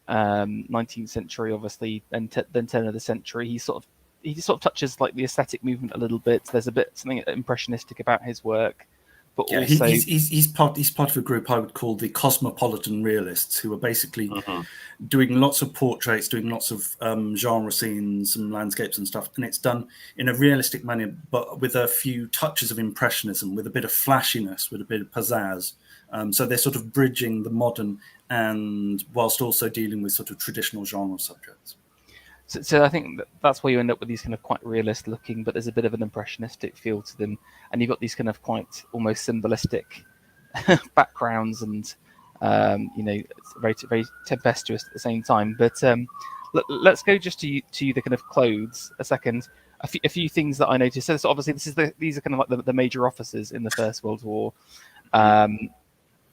19th century, obviously, and then turn of the century. He sort of touches like the aesthetic movement a little bit. There's a bit something impressionistic about his work, but also he's part of a group I would call the cosmopolitan realists, who are basically doing lots of portraits, doing lots of genre scenes and landscapes and stuff, and it's done in a realistic manner, but with a few touches of impressionism, with a bit of flashiness, with a bit of pizzazz. So they're sort of bridging the modern and whilst also dealing with sort of traditional genre subjects. So I think that's where you end up with these kind of quite realist looking, but there's a bit of an impressionistic feel to them, and you've got these kind of quite almost symbolistic backgrounds, and it's very very tempestuous at the same time. But let's go just to the kind of clothes a second. A few things that I noticed. So obviously these are kind of like the major officers in the First World War.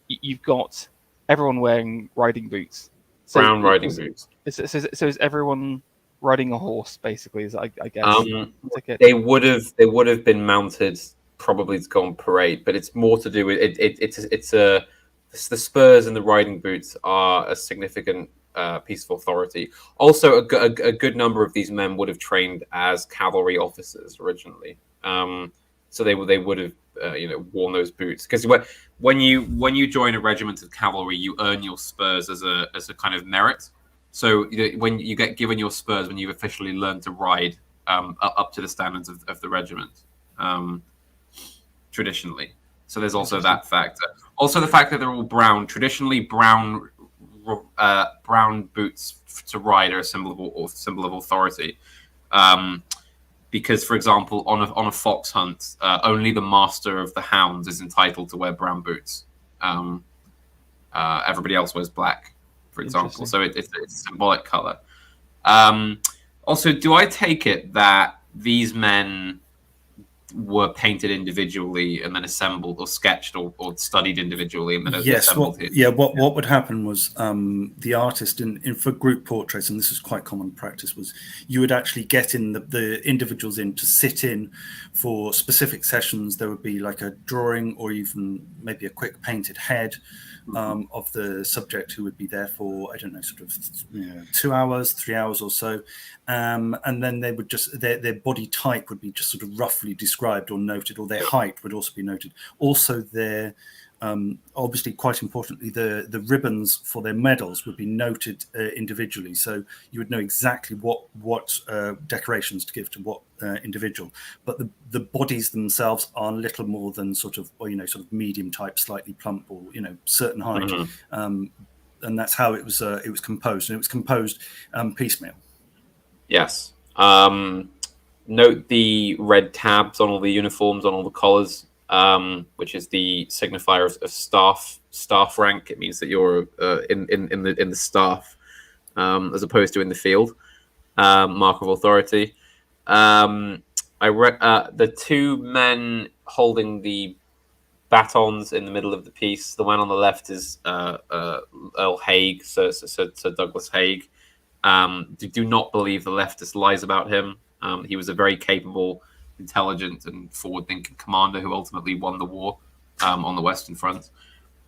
You've got everyone wearing riding boots. Brown riding boots. So is everyone riding a horse, basically? Is I guess they would have been mounted probably to go on parade, but it's more to do with it's the spurs and the riding boots are a significant piece of authority. Also, a good number of these men would have trained as cavalry officers originally, so they would have worn those boots, because when you join a regiment of cavalry, you earn your spurs as a kind of merit. So when you get given your spurs when you've officially learned to ride up to the standards of the regiment, traditionally. So there's also that factor. Also the fact that they're all brown. Traditionally, brown boots to ride are a symbol of authority. Because, for example, on a fox hunt, only the master of the hounds is entitled to wear brown boots. Everybody else wears black, for example. So it's a symbolic color. Also, do I take it that these men were painted individually and then assembled, or sketched or studied individually and then assembled? What would happen was the artist in for group portraits, and this is quite common practice, was you would actually get in the individuals in to sit in for specific sessions. There would be like a drawing or even maybe a quick painted head of the subject, who would be there for, I don't know, sort of 2 hours, 3 hours or so, and then they would just their body type would be just sort of roughly described or noted, or their height would also be noted. Also, their obviously, quite importantly, the ribbons for their medals would be noted individually, so you would know exactly what decorations to give to what individual. But the bodies themselves are little more than sort of medium type, slightly plump, or certain height, and that's how it was composed, and it was composed piecemeal. Yes. Note the red tabs on all the uniforms, on all the collars. Which is the signifier of staff rank. It means that you're in the staff, as opposed to in the field. Mark of authority. I read the two men holding the batons in the middle of the piece. The one on the left is Earl Haig, Sir Douglas Haig. Do not believe the leftist lies about him. He was a very capable, intelligent, and forward-thinking commander who ultimately won the war on the Western Front.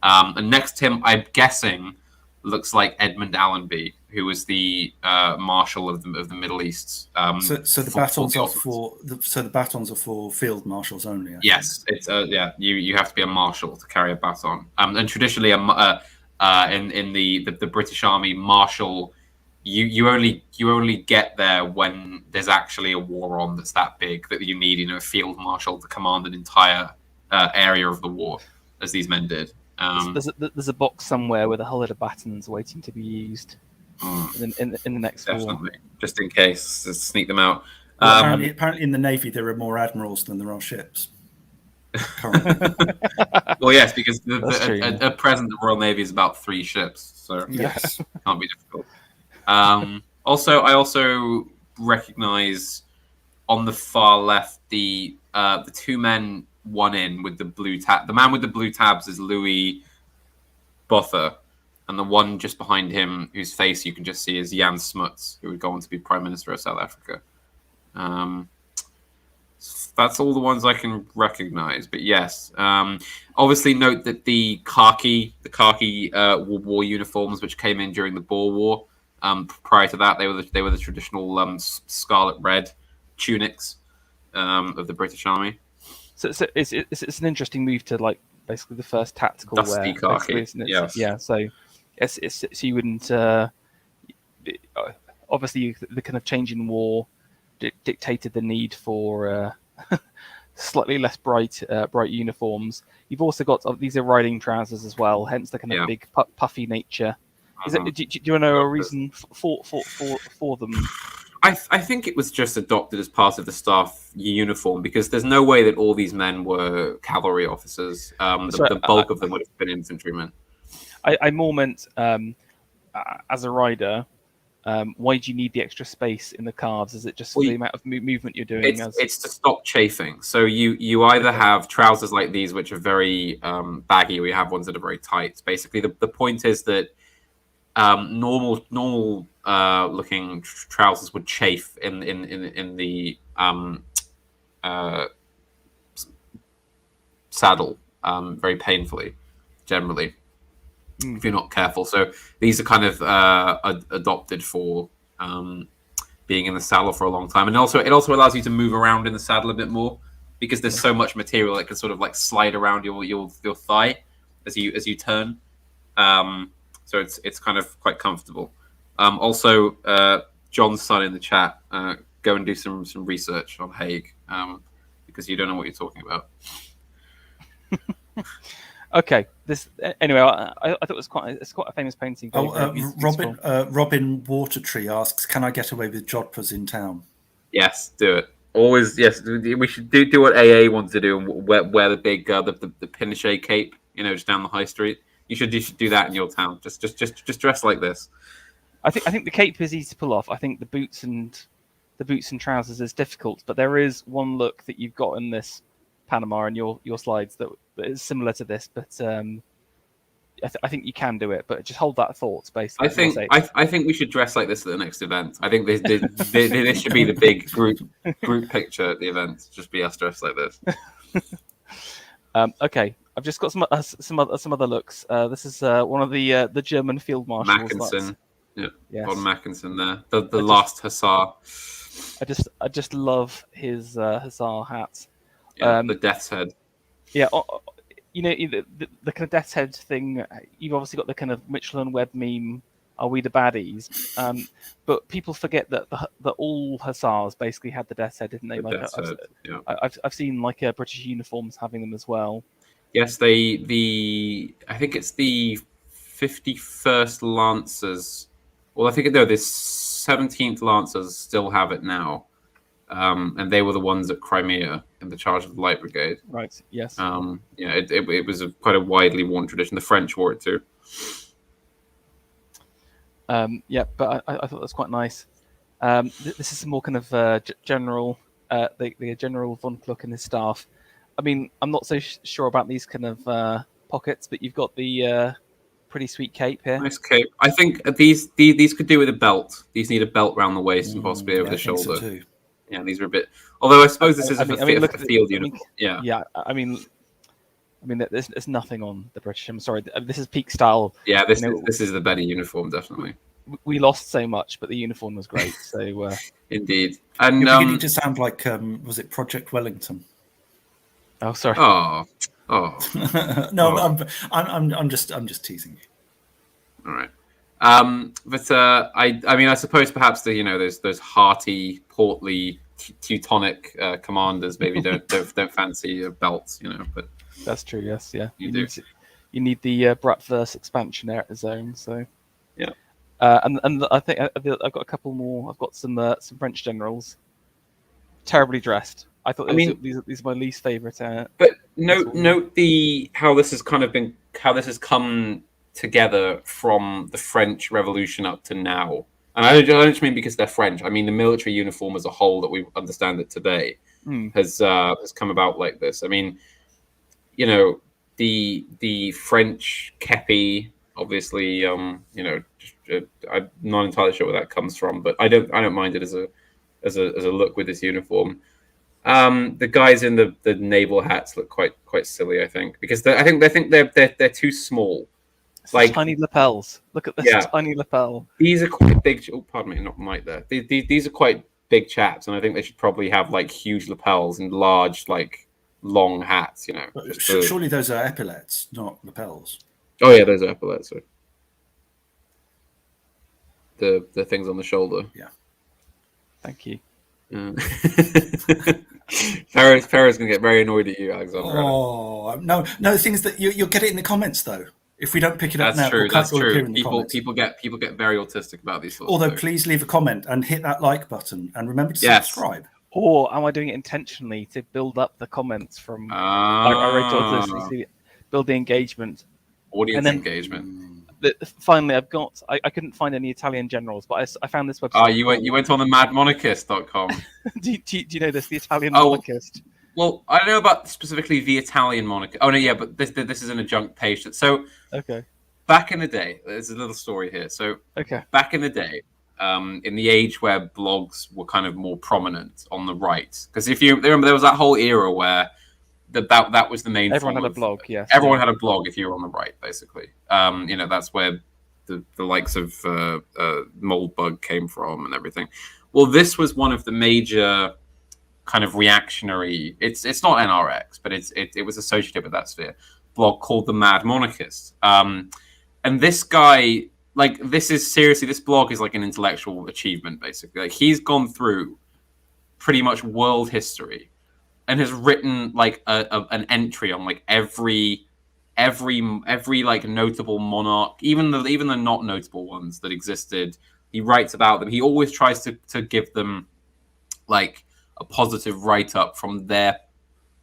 And next to him, I'm guessing, looks like Edmund Allenby, who was the Marshal of the Middle East. So the batons are for field marshals only. Yes, it's you have to be a marshal to carry a baton. And traditionally, in the British Army, marshal, you only get there when there's actually a war on that's that big that you need a field marshal to command an entire area of the war, as these men did. There's a box somewhere with a whole lot of batons waiting to be used in the next war. Just in case, to sneak them out. Apparently in the Navy there are more admirals than there are ships. Well, yes, because at present the Royal Navy is about 3 ships, so yes, can't be difficult. I also recognize on the far left the 2 men. One in with the blue tab. The man with the blue tabs is Louis Botha, and the one just behind him, whose face you can just see, is Jan Smuts, who would go on to be Prime Minister of South Africa. That's all the ones I can recognize. But yes, obviously note that the khaki war uniforms, which came in during the Boer War. Prior to that, they were the traditional scarlet red tunics of the British Army. So it's an interesting move to basically the first tactical dusty wear, khaki. Isn't it? Yes. Yeah. So so you wouldn't obviously the kind of change in war dictated the need for slightly less bright uniforms. You've also got these are riding trousers as well, hence the kind of big puffy nature. Do you know a reason for them? I think it was just adopted as part of the staff uniform because there's no way that all these men were cavalry officers. The bulk of them would have been infantrymen. I more meant as a rider, why do you need the extra space in the calves? Is it just the amount of movement you're doing? It's to stop chafing. So you either have trousers like these, which are very baggy, or you have ones that are very tight. Basically, the point is that normal looking trousers would chafe in the saddle very painfully, generally, if you're not careful. So these are kind of adopted for being in the saddle for a long time, and it also allows you to move around in the saddle a bit more because there's so much material that can sort of slide around your thigh as you turn. So it's kind of quite comfortable. Also, John's son in the chat, go and do some research on Haig because you don't know what you're talking about. Okay. Anyway, I thought it's quite a famous painting. Robin Watertree asks, "Can I get away with jodhpurs in town?" Yes, do it. Always, yes. We should do what AA wants to do and wear the big the Pinochet cape, just down the high street. You should do that in your town. Just dress like this. I think the cape is easy to pull off. I think the boots and trousers is difficult, but there is one look that you've got in this Panama and your slides that is similar to this. But I think you can do it. But just hold that thought, basically. I think we should dress like this at the next event. I think this should be the big group picture at the event. Just be us dressed like this. Okay. I've just got some other looks. This is one of the German field marshals. Mackinson, yes. Von Mackinson there, the last hussar. I just love his hussar hat. Yeah, the death's head. Yeah, the kind of death's head thing. You've obviously got the kind of Mitchell and Webb meme. Are we the baddies? But people forget that all hussars basically had the death's head, didn't they? I've seen British uniforms having them as well. Yes, I think it's the 51st Lancers. Well, I think the 17th Lancers still have it now, and they were the ones at Crimea in the charge of the Light Brigade. Right. Yes. It was quite a widely worn tradition. The French wore it too. But I thought that's quite nice. This is some more kind of general, the General von Kluck and his staff. I mean, I'm not so sure about these kind of pockets, but you've got the pretty sweet cape here. Nice cape. I think these could do with a belt. These need a belt around the waist and possibly over the shoulder. So too. Yeah, these are a bit. Although I suppose this is a field uniform. Yeah, I mean, there's nothing on the British. I'm sorry, this is peak style. Yeah, this is the better uniform, definitely. We lost so much, but the uniform was great. So indeed, and you're beginning to sound like was it Project Wellington? Oh, sorry. Oh. No, I'm just teasing you. All right. But I mean, I suppose perhaps those hearty, portly, Teutonic commanders maybe don't fancy belts, But that's true. Yes, yeah. You need the Bratwurst expansion zone. So yeah. And I think I've got a couple more. I've got some French generals, terribly dressed. I thought these are my least favorite. But note how this has come together from the French Revolution up to now. And I don't just mean because they're French. I mean the military uniform as a whole that we understand it today has come about like this. I mean, the French kepi, obviously, I'm not entirely sure where that comes from, but I don't mind it as a look with this uniform. The guys in the naval hats look quite silly, I think, because they think they're too small. Like tiny lapels. Look at this tiny lapel. These are quite big. Oh, pardon me, not Mike there. These are quite big chaps, and I think they should probably have like huge lapels and large, like long hats. Surely those are epaulets, not lapels. Oh yeah, those are epaulets. Sorry. The things on the shoulder. Yeah. Thank you. Farrah's gonna get very annoyed at you, Alexander. Oh no! The thing is that you'll get it in the comments though. If we don't pick it up now, that's true. People get very autistic about these sorts. Although, please leave a comment and hit that like button, and remember to subscribe. Or am I doing it intentionally to build up the comments from? I wrote all this, build the engagement, audience engagement. Finally, I couldn't find any Italian generals, but I found this website. Oh, you went on the madmonarchist.com. do you know this? The Italian monarchist. Well, I don't know about specifically the Italian monarchy. Oh no, yeah, but this is an adjunct page. So okay. Back in the day, there's a little story here. So back in the day, in the age where blogs were kind of more prominent on the right, because if you remember, there was that whole era where that was the main. Everyone had a blog. Yes. Everyone had a blog if you were on the right, basically. That's where the likes of Moldbug came from and everything. Well, this was one of the major kind of reactionary. It's not NRX, but it was associated with that sphere. Blog called the Mad Monarchist. And this guy, like, this blog is like an intellectual achievement, basically. Like, he's gone through pretty much world history and has written like an entry on like every like notable monarch, even the not notable ones that existed. He writes about them. He always tries to give them like a positive write-up from their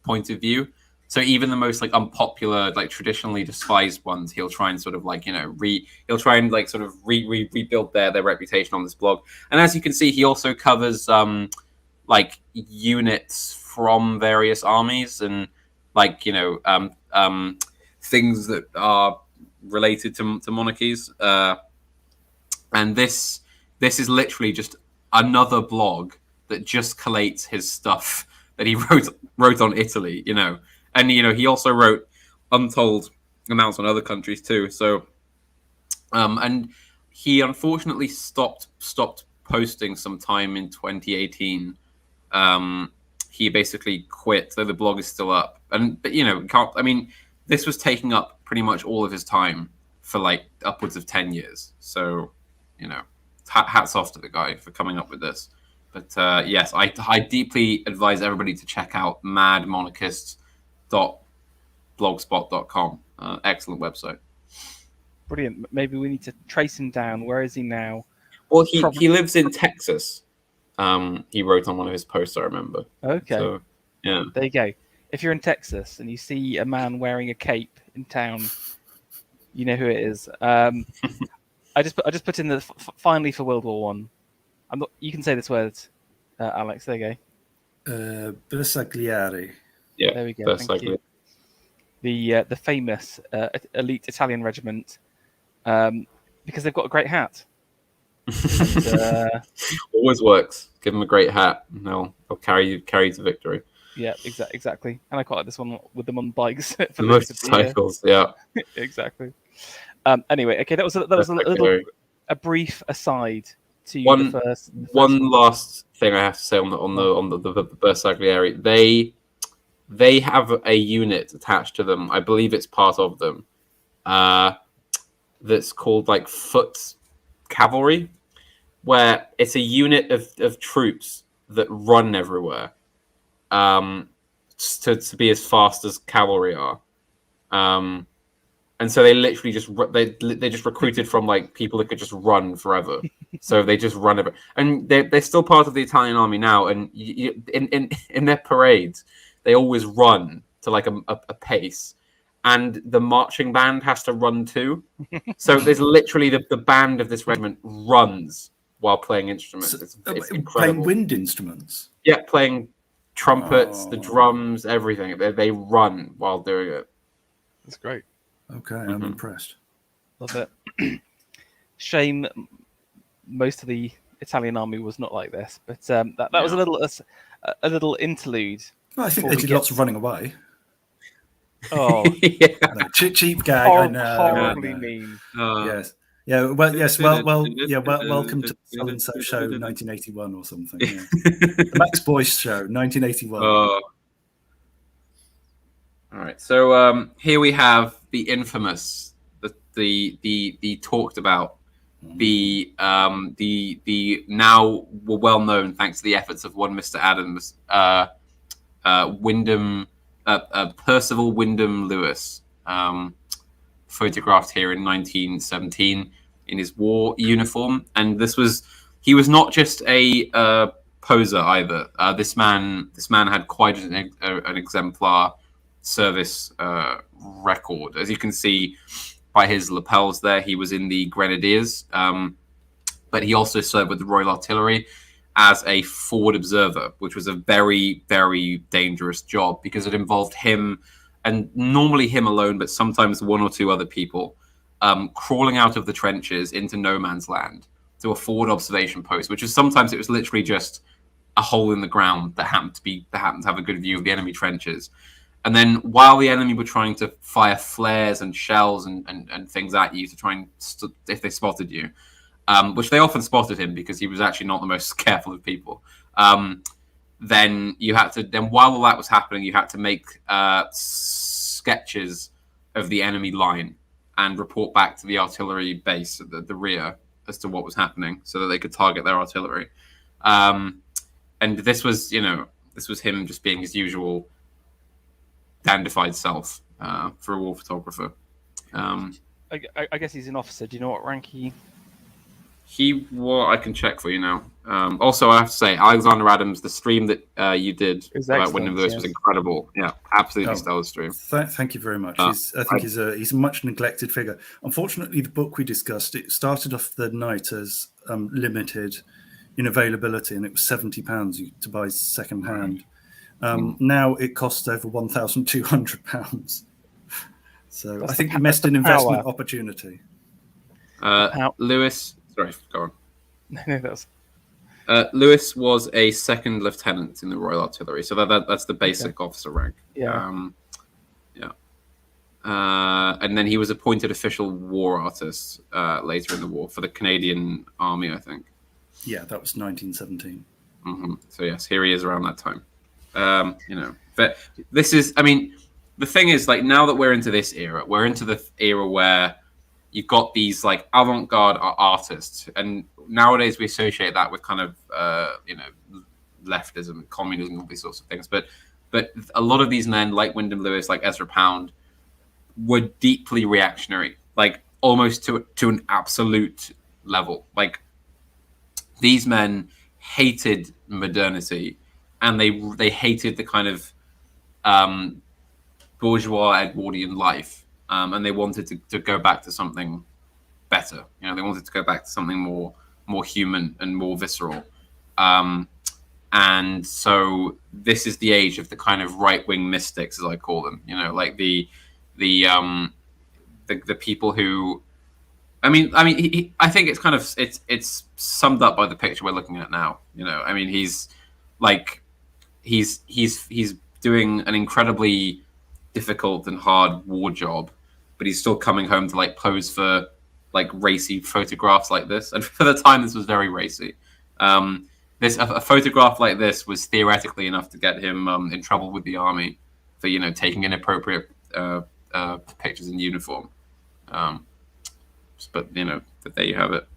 point of view. So even the most like unpopular, like traditionally despised ones, he'll try and sort of like rebuild their reputation on this blog. And as you can see, he also covers like units from various armies and like things that are related to monarchies. And this is literally just another blog that just collates his stuff that he wrote on Italy, and he also wrote untold amounts on other countries too. So, and he unfortunately stopped posting sometime in 2018. He basically quit, though the blog is still up. But this was taking up pretty much all of his time for like upwards of 10 years. So, hats off to the guy for coming up with this. But yes, I deeply advise everybody to check out madmonarchist.blogspot.com. Excellent website. Brilliant. Maybe we need to trace him down. Where is he now? Well, he lives in Texas. He wrote on one of his posts, I remember. Okay. So, yeah. There you go. If you're in Texas and you see a man wearing a cape in town, you know who it is. I just put in the finally for World War One. You can say this word, Alex. There you go. Bersagliere. Yeah, there we go. First Thank you. The famous elite Italian regiment, because they've got a great hat. And, always works. Give them a great hat, and they'll carry you to victory. Yeah, exactly. And I quite like this one with them on bikes. For the motorcycles, yeah. Exactly. Anyway, okay, that was a brief aside to the first one last thing I have to say on the Bersaglieri. They have a unit attached to them. I believe it's part of them. That's called like foot cavalry, where it's a unit of troops that run everywhere, to be as fast as cavalry are. And so they literally they just recruited from like people that could just run forever. So they just run everywhere, and they're still part of the Italian army now. And in their parades, they always run to like a pace, and the marching band has to run too. So there's literally the band of this regiment runs while playing instruments. It's incredible. Playing wind instruments. Yeah, playing trumpets, the drums, everything. They run while doing it. That's great. Okay, I'm impressed. Love it. Shame most of the Italian army was not like this, but that was a little interlude. Well, I think they did lots of running away. Oh, yeah. No, cheap gag. I know. Horribly mean. Yes. Yeah. Well. Yes. Well. Yeah. Welcome to the So and So Show, 1981 or something. Yeah. The Max Boyce Show, 1981. All right. So here we have the infamous, the talked about, the now well known thanks to the efforts of one Mr. Adams, Percival Wyndham Lewis, photographed here in 1917 in his war uniform. And he was not just a poser either. This man had quite an exemplar service record. As you can see by his lapels there, he was in the Grenadiers, but he also served with the Royal Artillery as a forward observer, which was a very, very dangerous job because it involved him, and normally him alone, but sometimes one or two other people, crawling out of the trenches into no man's land to a forward observation post, which is sometimes it was literally just a hole in the ground that happened to have a good view of the enemy trenches. And then while the enemy were trying to fire flares and shells and things at you to try and if they spotted you, which they often spotted him because he was actually not the most careful of people. Then while all that was happening, you had to make sketches of the enemy line and report back to the artillery base at the rear as to what was happening so that they could target their artillery. And this was him just being his usual dandified self for a war photographer. I guess he's an officer. Do you know what rank he? I can check for you now. Also, I have to say, Alexander Adams, the stream that you did about Wyndham Lewis was incredible. Yeah, absolutely stellar stream. Thank you very much. I think he's a much neglected figure. Unfortunately, the book we discussed, it started off the night as limited in availability, and it was £70 to buy second hand. Now it costs over £1,200. So that's I think you missed an investment opportunity. Lewis, sorry, go on. No, that's. Lewis was a second lieutenant in the Royal Artillery, so that's the basic officer rank. Yeah. And then he was appointed official war artist later in the war for the Canadian Army, I think. Yeah, that was 1917. Mm-hmm. So yes, here he is around that time. But this is, the thing is, like, now that we're into this era, we're into the era where you've got these like avant-garde artists, and nowadays we associate that with kind of leftism, communism, all these sorts of things. But a lot of these men, like Wyndham Lewis, like Ezra Pound, were deeply reactionary, like almost to an absolute level. Like, these men hated modernity, and they hated the kind of bourgeois Edwardian life, and they wanted to go back to something better. They wanted to go back to something more human and more visceral. And so this is the age of the kind of right-wing mystics, as I call them. You know, like the people who, I think it's kind of it's summed up by the picture we're looking at now. You know, I mean, he's doing an incredibly difficult and hard war job, but he's still coming home to like pose for like racy photographs like this. And for the time, this was very racy. A photograph like this was theoretically enough to get him in trouble with the army for, you know, taking inappropriate pictures in uniform. But you know, there you have it.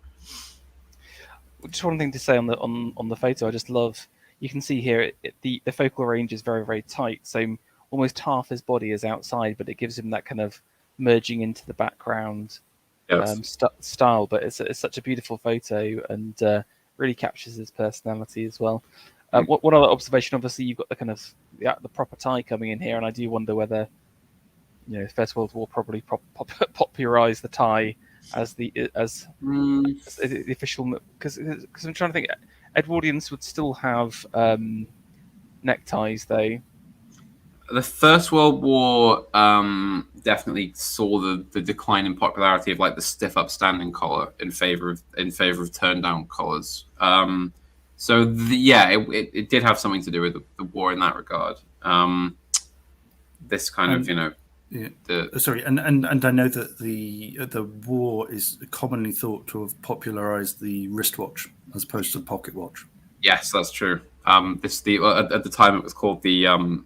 Just one thing to say on the photo, I just love. You can see here the focal range is very, very tight, so almost half his body is outside, but it gives him that kind of merging into the background style. But it's such a beautiful photo, and really captures his personality as well. One other observation, obviously, you've got the kind of the proper tie coming in here, and I do wonder whether, you know, First World War probably popularized the tie as the official, because I'm trying to think. Edwardians would still have neckties, though. The First World War definitely saw the decline in popularity of like the stiff upstanding collar in favor of turned down collars. So it did have something to do with the war in that regard. This kind of, you know. Yeah. And I know that the war is commonly thought to have popularized the wristwatch as opposed to the pocket watch. Yes, that's true. At the time it was called the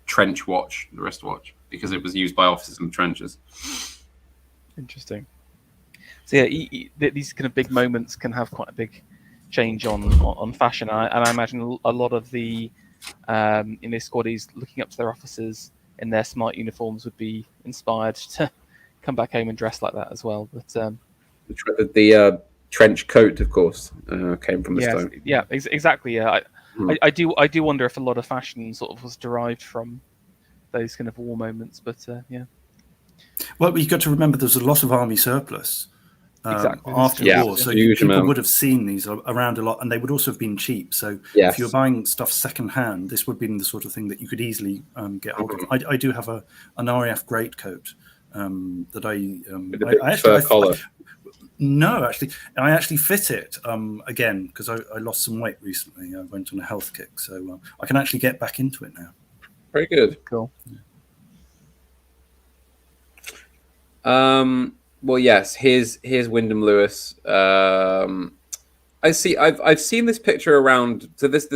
trench watch, the wristwatch, because it was used by officers in the trenches. Interesting. So yeah, these kind of big moments can have quite a big change on fashion, and I imagine a lot of the squaddies looking up to their officers in their smart uniforms would be inspired to come back home and dress like that as well. But the trench coat, of course, came from the stone. Yeah, exactly. Yeah, I do wonder if a lot of fashion sort of was derived from those kind of war moments. But yeah. Well, you've got to remember there's a lot of army surplus after the war, so people would have seen these around a lot, and they would also have been cheap. So if you're buying stuff secondhand, this would be the sort of thing that you could easily get hold of. I do have an RAF greatcoat that I actually collar. No, actually, I actually fit it again because I lost some weight recently. I went on a health kick, so I can actually get back into it now. Very good. Cool. Well, yes. Here's Wyndham Lewis. I've seen this picture around. So this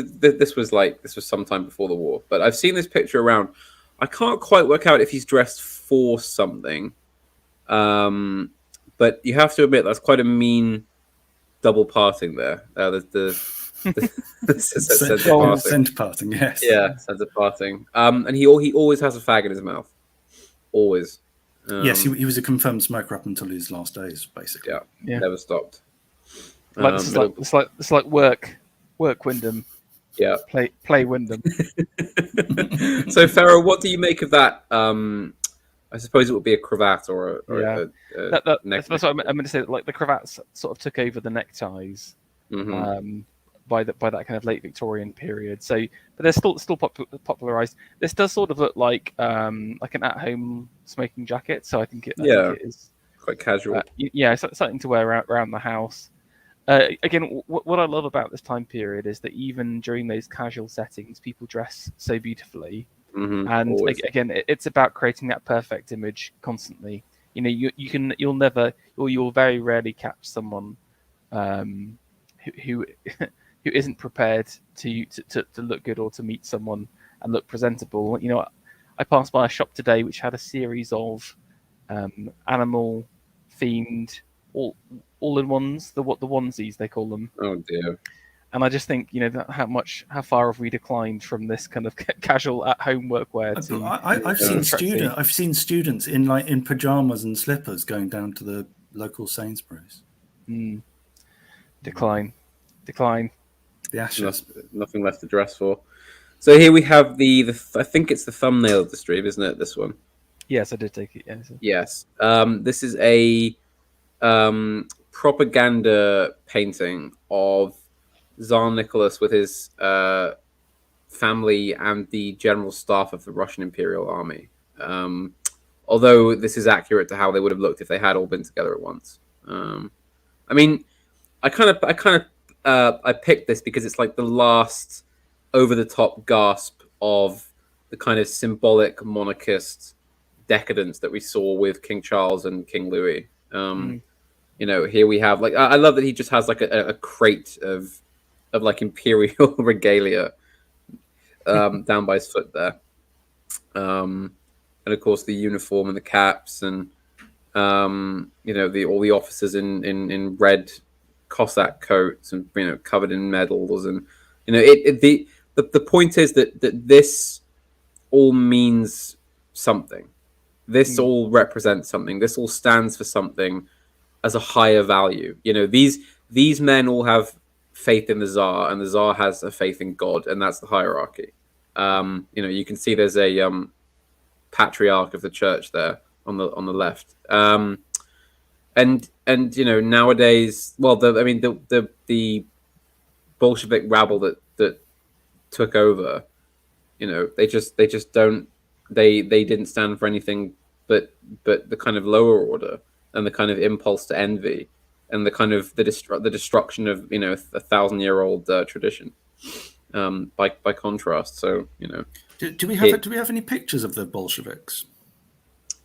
was sometime before the war, but I've seen this picture around. I can't quite work out if he's dressed for something. But you have to admit that's quite a mean double parting there. The center parting, yes. Yeah, center parting. And he always has a fag in his mouth. Always. Yes, he was a confirmed smoker up until his last days, basically. Yeah. Never stopped. It's like work Wyndham. Yeah, play Wyndham. So, Farrell, what do you make of that? I suppose it would be a cravat or a that's what I'm going to say. Like the cravats sort of took over the neckties by that kind of late Victorian period. So, but they're still popularized. This does sort of look like an at-home smoking jacket. So I think it is quite casual. Something to wear around the house. Again, what I love about this time period is that even during those casual settings, people dress so beautifully. And again, it's about creating that perfect image constantly. You know, you'll very rarely catch someone who isn't prepared to look good or to meet someone and look presentable. You know, I passed by a shop today which had a series of animal themed all-in-ones, the onesies they call them. Oh dear. And I just think, you know, how far have we declined from this kind of casual at-home workwear to? I've seen students in pajamas and slippers going down to the local Sainsbury's. Decline. The ashes. Nothing left to dress for. So here we have the I think it's the thumbnail of the stream, isn't it? This one. Yes, I did take it. Yes. This is a propaganda painting of Tsar Nicholas with his family and the general staff of the Russian Imperial Army. Although this is accurate to how they would have looked if they had all been together at once. I mean, I picked this because it's like the last over-the-top gasp of the kind of symbolic monarchist decadence that we saw with King Charles and King Louis. You know, here we have like I love that he just has like a crate of like imperial regalia down by his foot there, and of course the uniform and the caps and you know all the officers in red Cossack coats and you know covered in medals and you know the point is that this all means something. This all represents something. This all stands for something as a higher value. You know, these men all have faith in the Tsar, and the Tsar has a faith in God, and that's the hierarchy. You know, you can see there's a patriarch of the church there on the left. And you know, nowadays, well, the Bolshevik rabble that took over, you know, they just don't. They didn't stand for anything but the kind of lower order and the kind of impulse to envy and the kind of the destruction of you know 1,000-year-old tradition. By contrast, so you know, do we have any pictures of the Bolsheviks?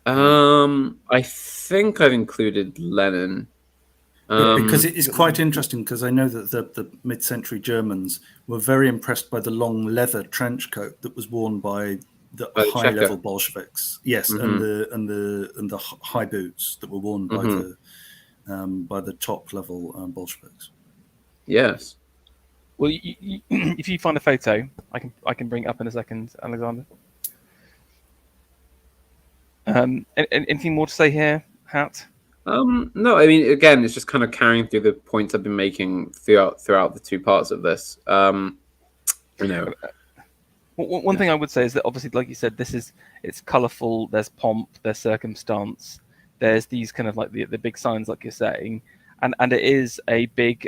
I think I've included Lenin. Because it is quite interesting because I know that the mid-century Germans were very impressed by the long leather trench coat that was worn by the high-level Bolsheviks. Yes, and the high boots that were worn by the top-level Bolsheviks. Yes. Well, if you find a photo, I can bring it up in a second, Alexander. Anything more to say here, Hat? No, I mean, again, it's just kind of carrying through the points I've been making throughout the two parts of this. You know, one thing I would say is that obviously, like you said, it's colourful. There's pomp. There's circumstance. There's these kind of like the big signs, like you're saying, and it is a big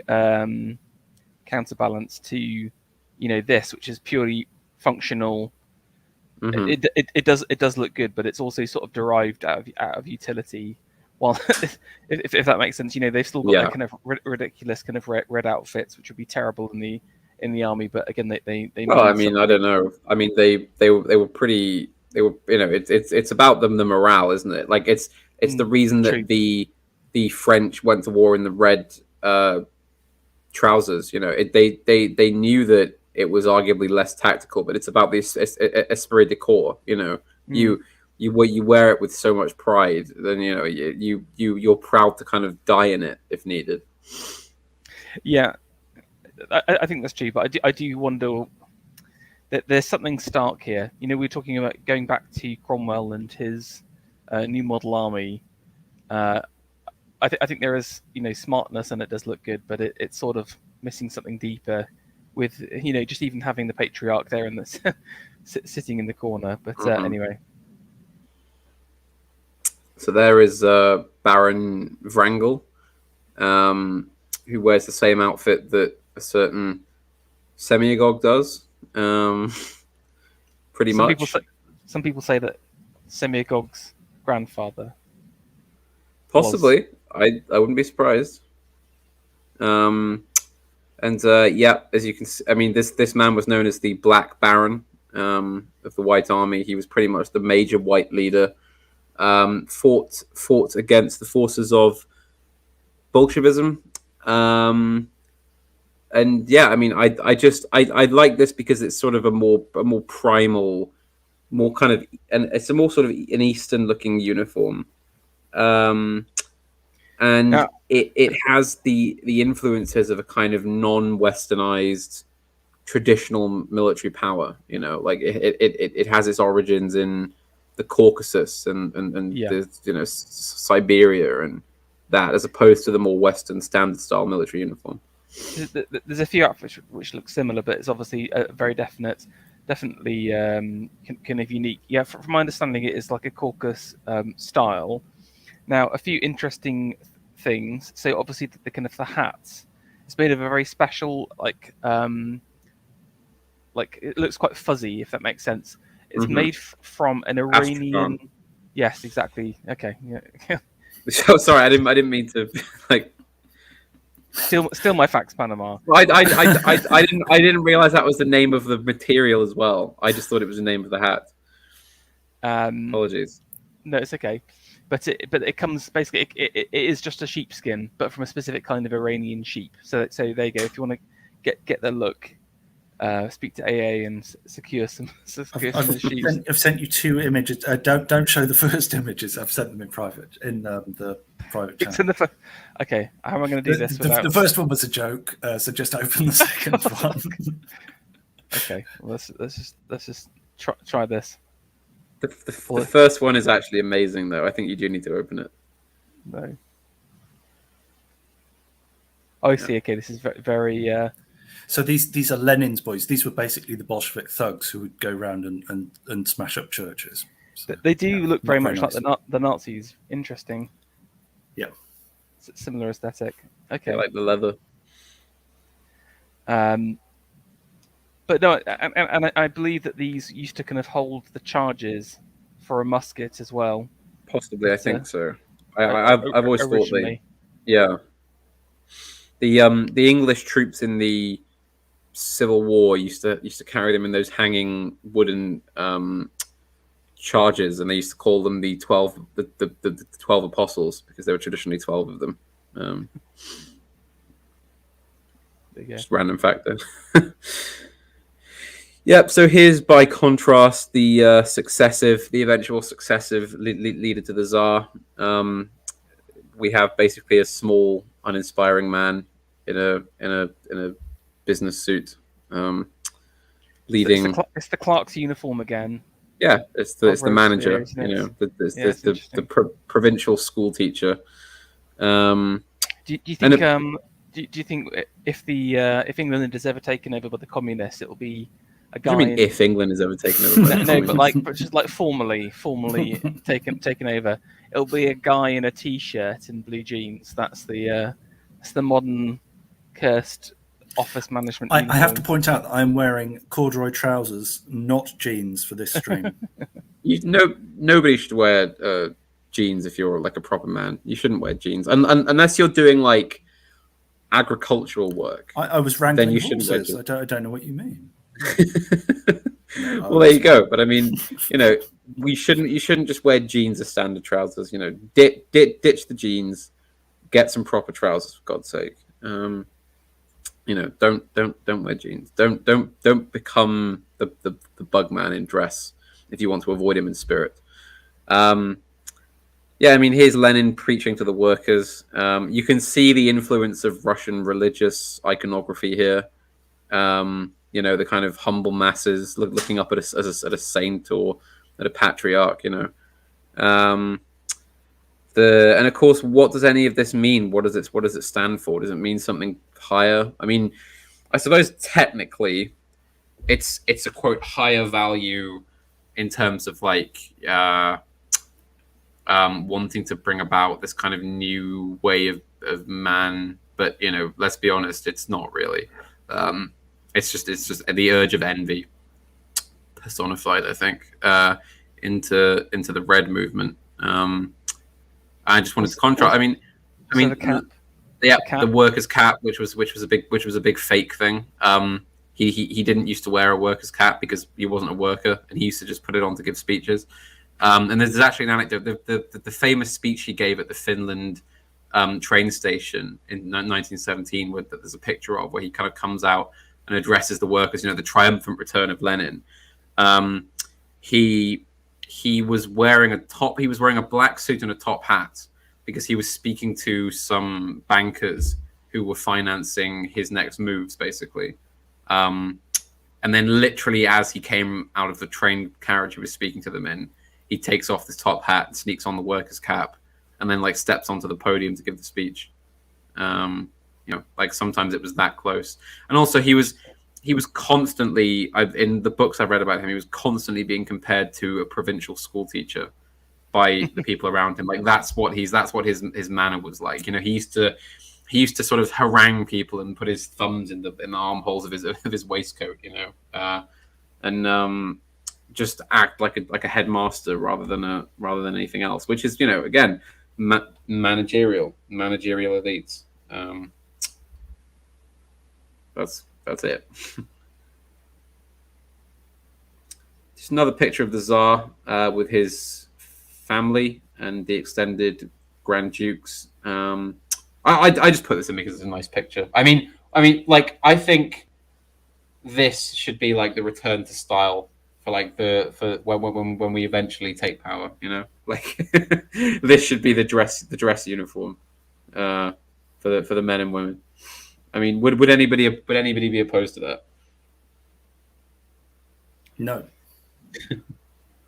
counterbalance to, you know, this, which is purely functional. It does look good, but it's also sort of derived out of utility. Well, if that makes sense, you know, they've still got their kind of ridiculous kind of red outfits, which would be terrible in the army. But again, they well, I mean, I don't know. I mean, they were pretty. They were, you know, it's about them, the morale, isn't it? Like it's the reason that the French went to war in the red trousers. You know, they knew that it was arguably less tactical, but it's about this esprit de corps. You know, you wear it with so much pride, then you know you're proud to kind of die in it if needed. Yeah, I think that's true, but I do wonder that there's something stark here. You know, we're talking about going back to Cromwell and his new model army. I think there is, you know, smartness and it does look good, but it's sort of missing something deeper. With, you know, just even having the patriarch there and sitting in the corner. But anyway. So there is Baron Wrangel, who wears the same outfit that a certain Semiagog does. Pretty much. Some people say that Semiagog's grandfather. Possibly. I wouldn't be surprised. And yeah, as you can see, I mean, this man was known as the Black Baron of the White Army. He was pretty much the major white leader. Fought against the forces of Bolshevism. And yeah, I mean, I like this because it's sort of a more primal, more kind of, and it's a more sort of an Eastern looking uniform. And yeah. It has the influences of a kind of non-Westernized traditional military power. You know, like it has its origins in the Caucasus and the, you know, Siberia and that, as opposed to the more Western standard style military uniform. There's a few outfits which look similar, but it's obviously very definitely kind of unique. Yeah, from my understanding, it is like a Caucasus style. Now, a few interesting things. So obviously the kind of the hats, It's made of a very special, like it looks quite fuzzy, if that makes sense. It's made from an Iranian. Astrakhan. Yes, exactly. Okay. Yeah. Oh, sorry, I didn't mean to like. Still my facts, Panama. I didn't realize that was the name of the material as well. I just thought it was the name of the hat. Apologies. No, it's okay. But it comes basically. It is just a sheepskin, but from a specific kind of Iranian sheep. So there you go. If you want to get the look, speak to AA and secure some sheep. I've sent you 2 images. Don't show the first images. I've sent them in private in the private chat. It's in the okay. How am I going to do this? The first one was a joke, so just open the second one. Okay, well, let's just try this. The first one is actually amazing, though. I think you do need to open it. No. Oh, I see. Okay, this is very. So these are Lenin's boys. These were basically the Bolshevik thugs who would go around and smash up churches. So, they do look very much nice. like the Nazis. Interesting. Yeah. Similar aesthetic. Okay. I like the leather. But no, and I believe that these used to kind of hold the charges for a musket as well. Possibly, I think so. I've always thought they. Yeah. The English troops in the Civil War used to carry them in those hanging wooden charges, and they used to call them the 12 apostles, because there were traditionally 12 of them. Just random fact there. Yep. So here's, by contrast, the eventual successive leader to the Tsar. We have basically a small, uninspiring man in a business suit, leading. It's the clerk's uniform again. Yeah, it's the manager. The provincial school teacher. Do you think do you think if England is ever taken over by the communists, it will be a guy? What do you mean if England is ever taken over? By the no, but just like formally taken over, it'll be a guy in a t-shirt and blue jeans. That's the modern cursed office management. I have to point out that I'm wearing corduroy trousers, not jeans, for this stream. Nobody should wear jeans if you're like a proper man. You shouldn't wear jeans unless you're doing like agricultural work. I was wrangling then you shouldn't wear horses. I don't know what you mean. Well, there you go. But I mean, you shouldn't just wear jeans as standard trousers. Ditch the jeans, get some proper trousers, for God's sake. Don't wear jeans. Don't become the bug man in dress if you want to avoid him in spirit. Yeah, I mean, here's Lenin preaching to the workers. You can see the influence of Russian religious iconography here. The kind of humble masses looking up at a saint or at a patriarch. And of course, what does any of this mean? What does it stand for? Does it mean something higher? I mean, I suppose technically, it's a quote higher value in terms of like wanting to bring about this kind of new way of man. But let's be honest, it's not really. It's just the urge of envy personified, I think, into the Red movement. I just wanted to contrast. I mean, the workers' cap, which was a big fake thing. He didn't used to wear a workers' cap because he wasn't a worker, and he used to just put it on to give speeches. And there's actually an anecdote. The famous speech he gave at the Finland train station in 1917, that there's a picture of, where he kind of comes out and addresses the workers. The triumphant return of Lenin. He was wearing a black suit and a top hat because he was speaking to some bankers who were financing his next moves, basically. And then literally as he came out of the train carriage he was speaking to them in, he takes off this top hat and sneaks on the worker's cap and then like steps onto the podium to give the speech. Like sometimes it was that close. And also he was constantly, in the books I've read about him, he was constantly being compared to a provincial school teacher by the people around him. Like that's what his manner was like. He used to he used to sort of harangue people and put his thumbs in the armholes of his waistcoat, and just act like a headmaster rather than anything else, which is, again, managerial elites. That's it. Just another picture of the Tsar with his family and the extended Grand Dukes. I just put this in because it's a nice picture. I mean, like, I think this should be like the return to style for when we eventually take power. Like this should be the dress uniform for the men and women. I mean, would anybody be opposed to that? No.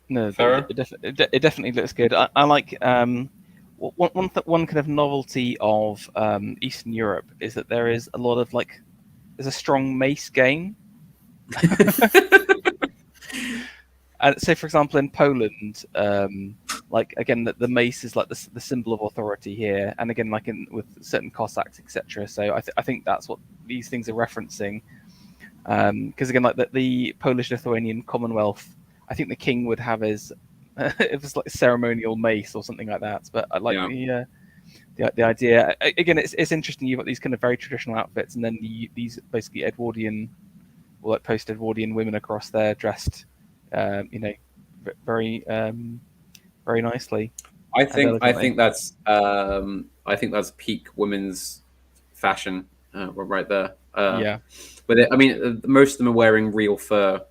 No, it definitely looks good. I like one kind of novelty of Eastern Europe is that there is a lot of there's a strong mace game. So, for example, in Poland, again, the mace is like the symbol of authority here, and again, with certain Cossacks, etc. So, I think that's what these things are referencing. Because again, like the Polish-Lithuanian Commonwealth, I think the king would have his it was like a ceremonial mace or something like that. But I like the idea. Again, it's interesting. You've got these kind of very traditional outfits, and then these basically Edwardian or like post-Edwardian women across there dressed, very very nicely. I think that's peak women's fashion right there. But most of them are wearing real fur.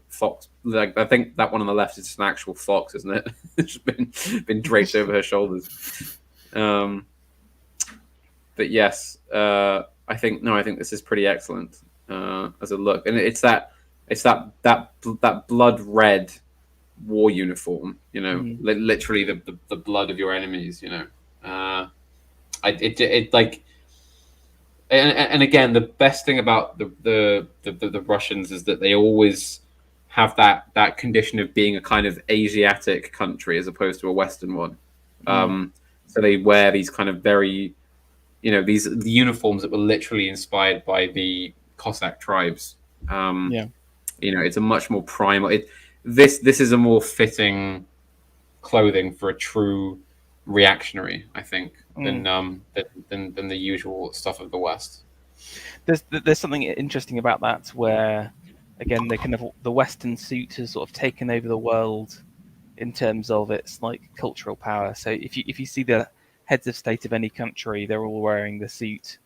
Fox, I think that one on the left is just an actual fox, isn't it? It's been draped over her shoulders. But yes, I think this is pretty excellent as a look, and it's that blood red war uniform. Literally the blood of your enemies. And again, the best thing about the Russians is that they always have that condition of being a kind of Asiatic country as opposed to a Western one. So they wear these kind of very, these uniforms that were literally inspired by the Cossack tribes. It's a much more primal. This is a more fitting clothing for a true reactionary, I think, than the usual stuff of the West. There's something interesting about that, where again the Western suit has sort of taken over the world in terms of its cultural power. So if you see the heads of state of any country, they're all wearing the suit,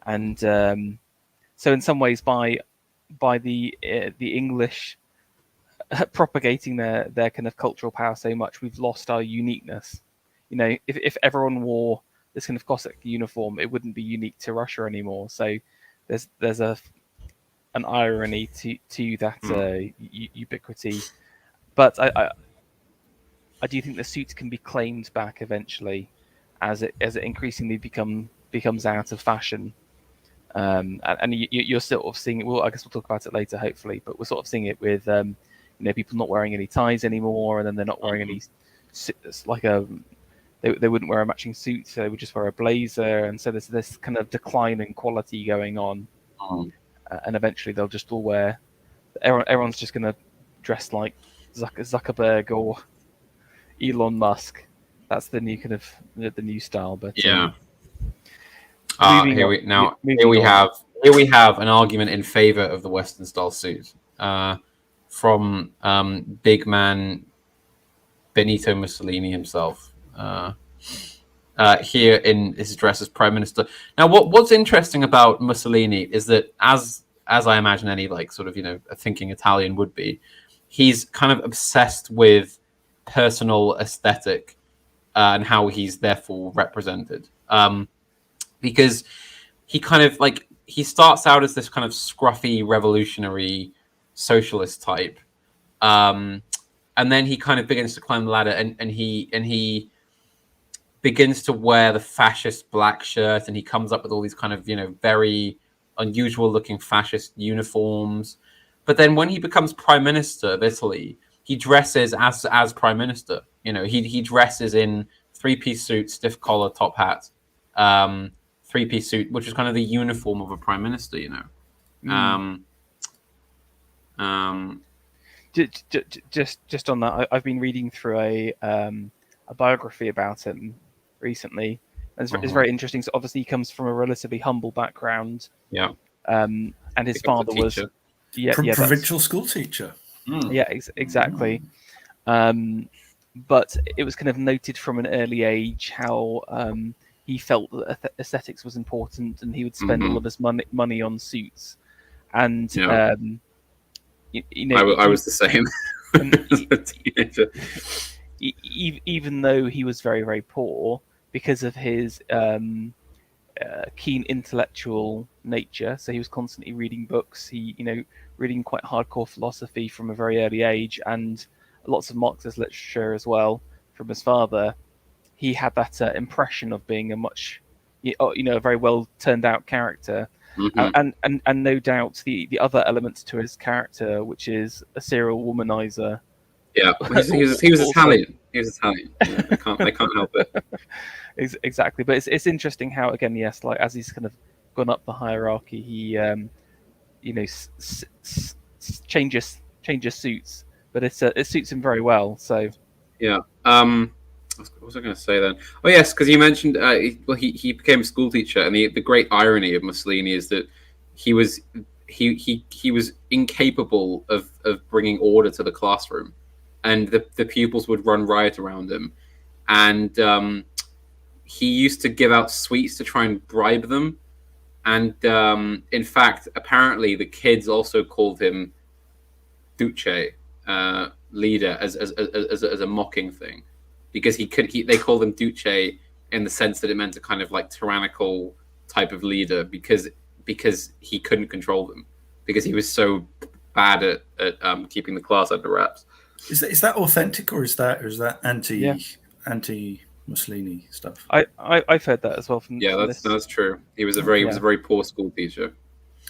and so in some ways by the English propagating their kind of cultural power so much, we've lost our uniqueness. If everyone wore this kind of Cossack uniform, it wouldn't be unique to Russia anymore. So there's an irony to that ubiquity. But I do think the suit can be claimed back eventually, as it increasingly becomes out of fashion. And you're sort of seeing it. Well, I guess we'll talk about it later, hopefully. But we're sort of seeing it with people not wearing any ties anymore, and then they're not wearing any They wouldn't wear a matching suit, so they would just wear a blazer, and so there's this kind of decline in quality going on, and eventually they'll just all wear. Everyone's just going to dress like Zuckerberg or Elon Musk. That's the new kind of the new style. But here we have an argument in favor of the Western style suit from big man Benito Mussolini himself. Here in his dress as prime minister. Now, what's interesting about Mussolini is that, as I imagine any a thinking Italian would be, he's kind of obsessed with personal aesthetic and how he's therefore represented. Because he kind of he starts out as this kind of scruffy revolutionary socialist type, and then he kind of begins to climb the ladder, and he begins to wear the fascist black shirt, and he comes up with all these kind of very unusual looking fascist uniforms. But then when he becomes prime minister of Italy, he dresses as prime minister. He dresses in 3-piece suit, stiff collar, top hat, three-piece suit, which is kind of the uniform of a prime minister, you know. Just on that, I've been reading through a biography about him recently. It's very interesting. So obviously he comes from a relatively humble background. Yeah. And his father was provincial school teacher. Yeah, exactly. But it was kind of noted from an early age how he felt that aesthetics was important, and he would spend all of his money on suits. And you know, I was the same as a teenager. Even though he was very, very poor, because of his keen intellectual nature, so he was constantly reading books. He, reading quite hardcore philosophy from a very early age, and lots of Marxist literature as well from his father. He had that impression of being a much, a very well turned out character, and no doubt the other elements to his character, which is a serial womanizer. Yeah, he was Italian. He was Italian. Yeah, they can't help it. Exactly, but it's interesting how, again, yes, like as he's kind of gone up the hierarchy, he changes suits, but it suits him very well. So yeah. What was I going to say then? Oh yes, because you mentioned he became a school teacher, and the great irony of Mussolini is that he was incapable of bringing order to the classroom, and the pupils would run riot around him, and he used to give out sweets to try and bribe them, and in fact, apparently the kids also called him Duce, leader, as a mocking thing, because they called him Duce in the sense that it meant a kind of like tyrannical type of leader, because he couldn't control them, because he was so bad at keeping the class under wraps. Is that authentic, or is that anti Mussolini stuff? I've heard that as well from. Yeah, that's true. He was a very poor school teacher.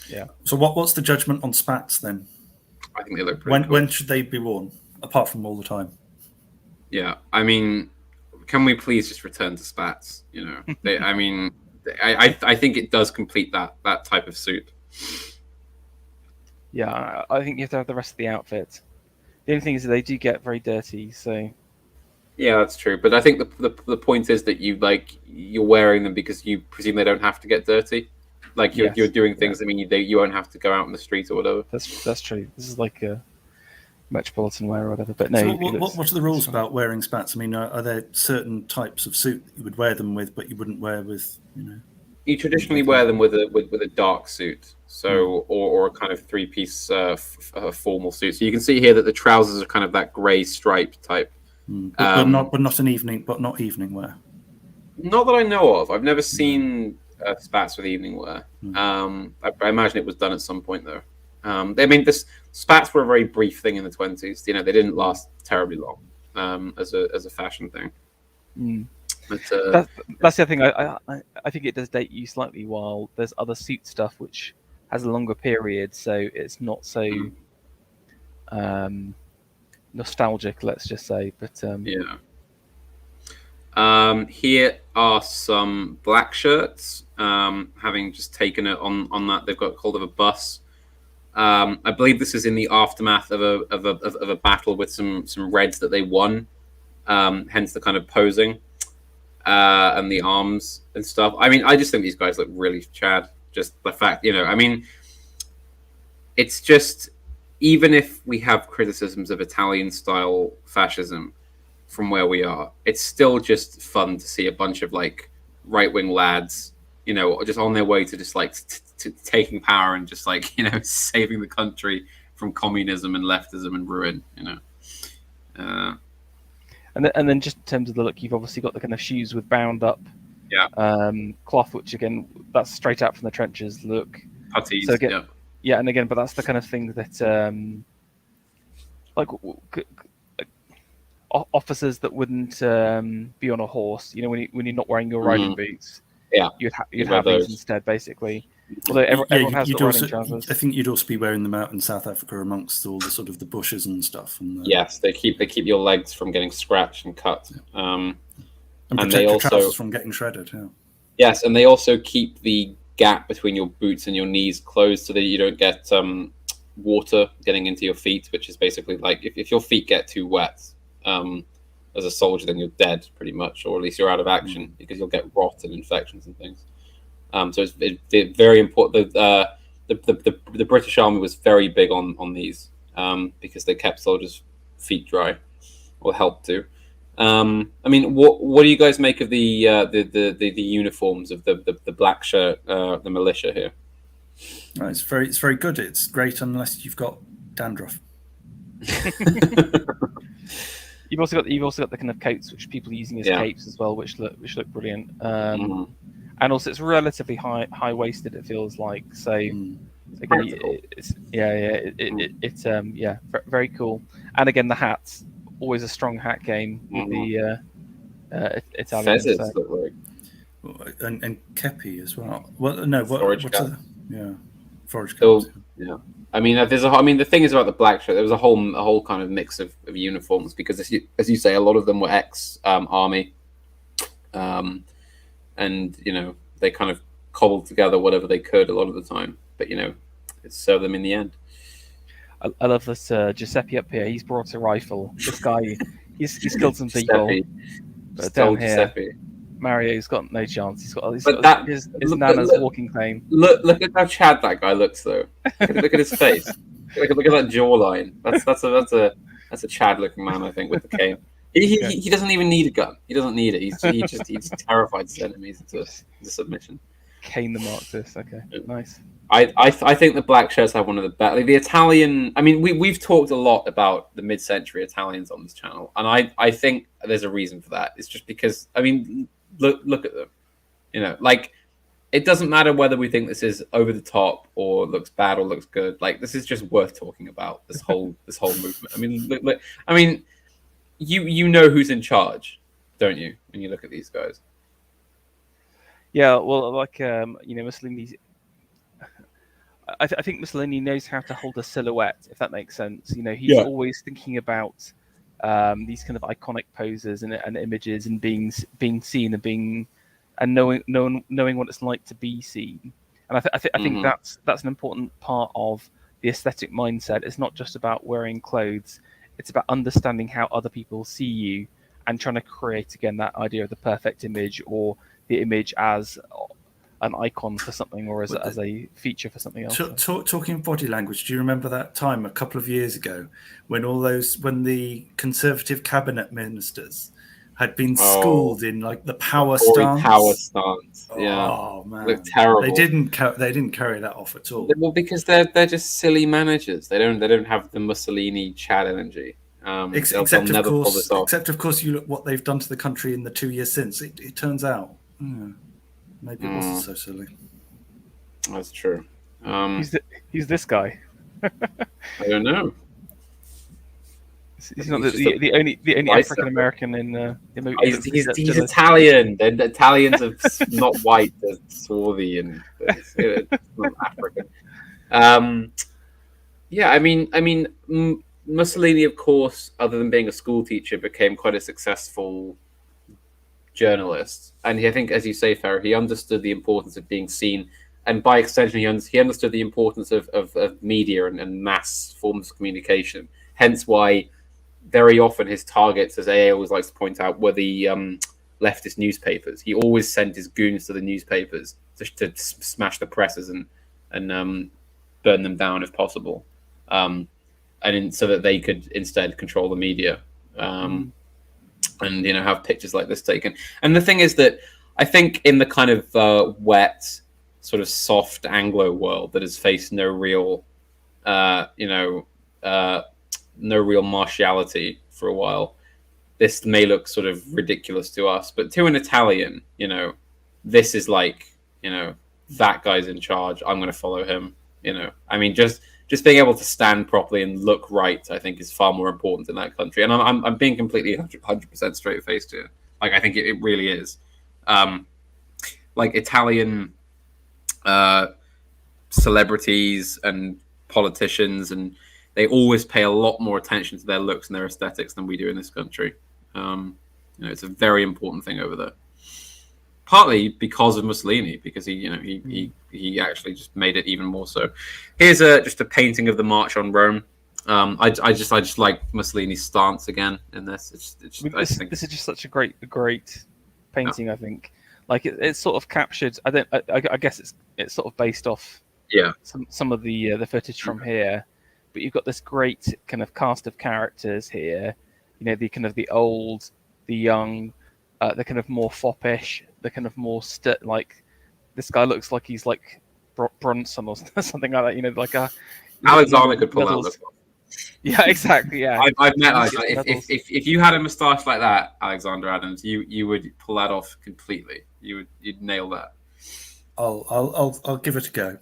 Yeah. So what's the judgment on spats then? I think they look pretty cool. When should they be worn, apart from all the time? Yeah, I mean, can we please just return to spats? I think it does complete that type of suit. Yeah, I think you have to have the rest of the outfit. The only thing is that they do get very dirty, so. Yeah, that's true. But I think the point is that you're wearing them because you presume they don't have to get dirty. Like you're doing things that mean you won't have to go out in the street or whatever. That's true. This is like a metropolitan wear or whatever. But no. So what are the rules about wearing spats? I mean, are there certain types of suit that you would wear them with, but you wouldn't wear with, You traditionally wear them with a dark suit, so or a kind of three-piece formal suit. So you can see here that the trousers are kind of that grey stripe type. But not evening wear. Not that I know of. I've never seen spats with evening wear. I imagine it was done at some point though. Spats were a very brief thing in the 1920s. They didn't last terribly long as a fashion thing. But, that's the other thing. I think it does date you slightly, while there's other suit stuff which has a longer period, so it's not so nostalgic, let's just say. But here are some Blackshirts. Having just taken it on that, they've got hold of a bus. I believe this is in the aftermath of a battle with some Reds that they won. Hence the kind of posing and the arms and stuff. I mean, I just think these guys look really Chad. Just the fact, it's just, even if we have criticisms of Italian style fascism from where we are, it's still just fun to see a bunch of like right-wing lads, just on their way to just like to taking power and just like, saving the country from communism and leftism and ruin, And then just in terms of the look, you've obviously got the kind of shoes with bound up cloth, which again, that's straight out from the trenches look. Putties, so again, and again, but that's the kind of thing that officers that wouldn't be on a horse, when you're not wearing your riding boots, you'd have these instead, basically. Although everyone has the riding trousers. I think you'd also be wearing them out in South Africa amongst all the sort of the bushes and stuff. And yes, they keep your legs from getting scratched and cut. And protect your trousers from getting shredded. Yes, and they also keep the gap between your boots and your knees closed so that you don't get water getting into your feet, which is basically like if your feet get too wet as a soldier, then you're dead pretty much, or at least you're out of action because you'll get rot and infections and things. So it's very important. The British Army was very big on these because they kept soldiers' feet dry, or helped to. I mean, what do you guys make of the uniforms of the black shirt, the militia here? It's very good. It's great unless you've got dandruff. You've also got the kind of coats which people are using as capes as well, which look brilliant. And also it's relatively high waisted. It feels like so. Again, it's very cool. And again, the hats, always a strong hat game with the Italian. Fezzes look like. And kepi as well. Well, no, forage what's cap. Forage caps. Yeah. I mean, the thing is about the black shirt. There was a whole kind of mix of uniforms because, as you say, a lot of them were ex-army, and they kind of cobbled together whatever they could a lot of the time. But it served them in the end. I love this Giuseppe up here. He's brought a rifle. This guy, he's killed some people. But down here, Giuseppe. Mario's got no chance. He's got his nana's walking claim. Look at how Chad that guy looks, though. Look at his face. Look at that jawline. That's a Chad looking man, I think, with the cane. He doesn't even need a gun. He doesn't need it. He's terrified his enemies into submission. Cane the Marxist. Okay, nice. I think the black shirts have one of the best. Like the Italian. I mean, we've talked a lot about the mid-century Italians on this channel, and I think there's a reason for that. It's just because look at them. Like it doesn't matter whether we think this is over the top or looks bad or looks good. Like this is just worth talking about. This whole movement. I mean, look. I mean, you know who's in charge, don't you? When you look at these guys. Yeah, well, like Mussolini. I think Mussolini knows how to hold a silhouette, if that makes sense. He's always thinking about these kind of iconic poses and images and being seen and knowing what it's like to be seen. And I think that's an important part of the aesthetic mindset. It's not just about wearing clothes; it's about understanding how other people see you and trying to create again that idea of the perfect image or the image as an icon for something or as a feature for something else. Talking body language, do you remember that time a couple of years ago when when the Conservative cabinet ministers had been schooled in like the power stance? Power stance. Yeah. Oh man, looked terrible. They didn't carry that off at all. Well, because they're just silly managers. They don't have the Mussolini Chad energy. Except of course, you look what they've done to the country in the 2 years since. It turns out. Maybe it wasn't so silly. That's true. Who's this guy? I don't know. He's not the only African American in the movie. He's Italian. The Italians are not white; they're swarthy and it's not African. I mean, Mussolini, of course, other than being a school teacher, became quite a successful journalist, and I think, as you say, Farah, he understood the importance of being seen, and by extension, he understood the importance of media and mass forms of communication. Hence, why very often his targets, as AA always likes to point out, were the leftist newspapers. He always sent his goons to the newspapers to smash the presses and burn them down if possible, so that they could instead control the media. And have pictures like this taken. And the thing is that I think in the kind of wet, sort of soft Anglo world that has faced no real martiality for a while, this may look sort of ridiculous to us, but to an Italian, this is like, that guy's in charge. I'm going to follow him. I mean, just being able to stand properly and look right, I think, is far more important in that country. And I'm being completely 100% straight-faced here. Like, I think it really is. Like, Italian celebrities and politicians, and they always pay a lot more attention to their looks and their aesthetics than we do in this country. It's a very important thing over there. partly because of Mussolini, because he actually just made it even more so. Here's just a painting of the March on Rome. I just like Mussolini's stance again in this. This is just such a great painting. I think like it's sort of captured. I guess it's sort of based off some of the footage from here, but you've got this great kind of cast of characters here. You know, the kind of the old, the young, the kind of more foppish, the kind of more like this guy looks like he's like Bronson or something like that. You know, like a Alexander could pull out. Yeah, exactly. Yeah, I've met if you had a moustache like that, Alexander Adams, you would pull that off completely. You'd nail that. I'll give it a go.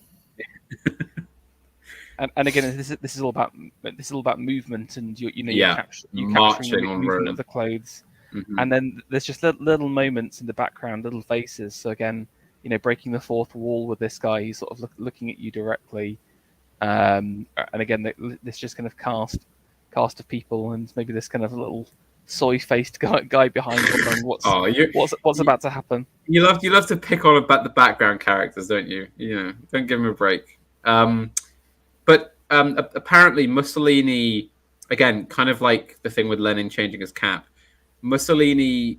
And again, this is all about movement, and you marching capturing the on movement Rome. of the clothes, and then there's just little moments in the background, little faces. So again, breaking the fourth wall with this guy, he's sort of looking at you directly, and again, this just kind of cast of people, and maybe this kind of little soy-faced guy behind wondering what's about to happen. You love to pick on about the background characters, don't you? Don't give them a break. But apparently Mussolini, again, kind of like the thing with Lenin changing his cap, Mussolini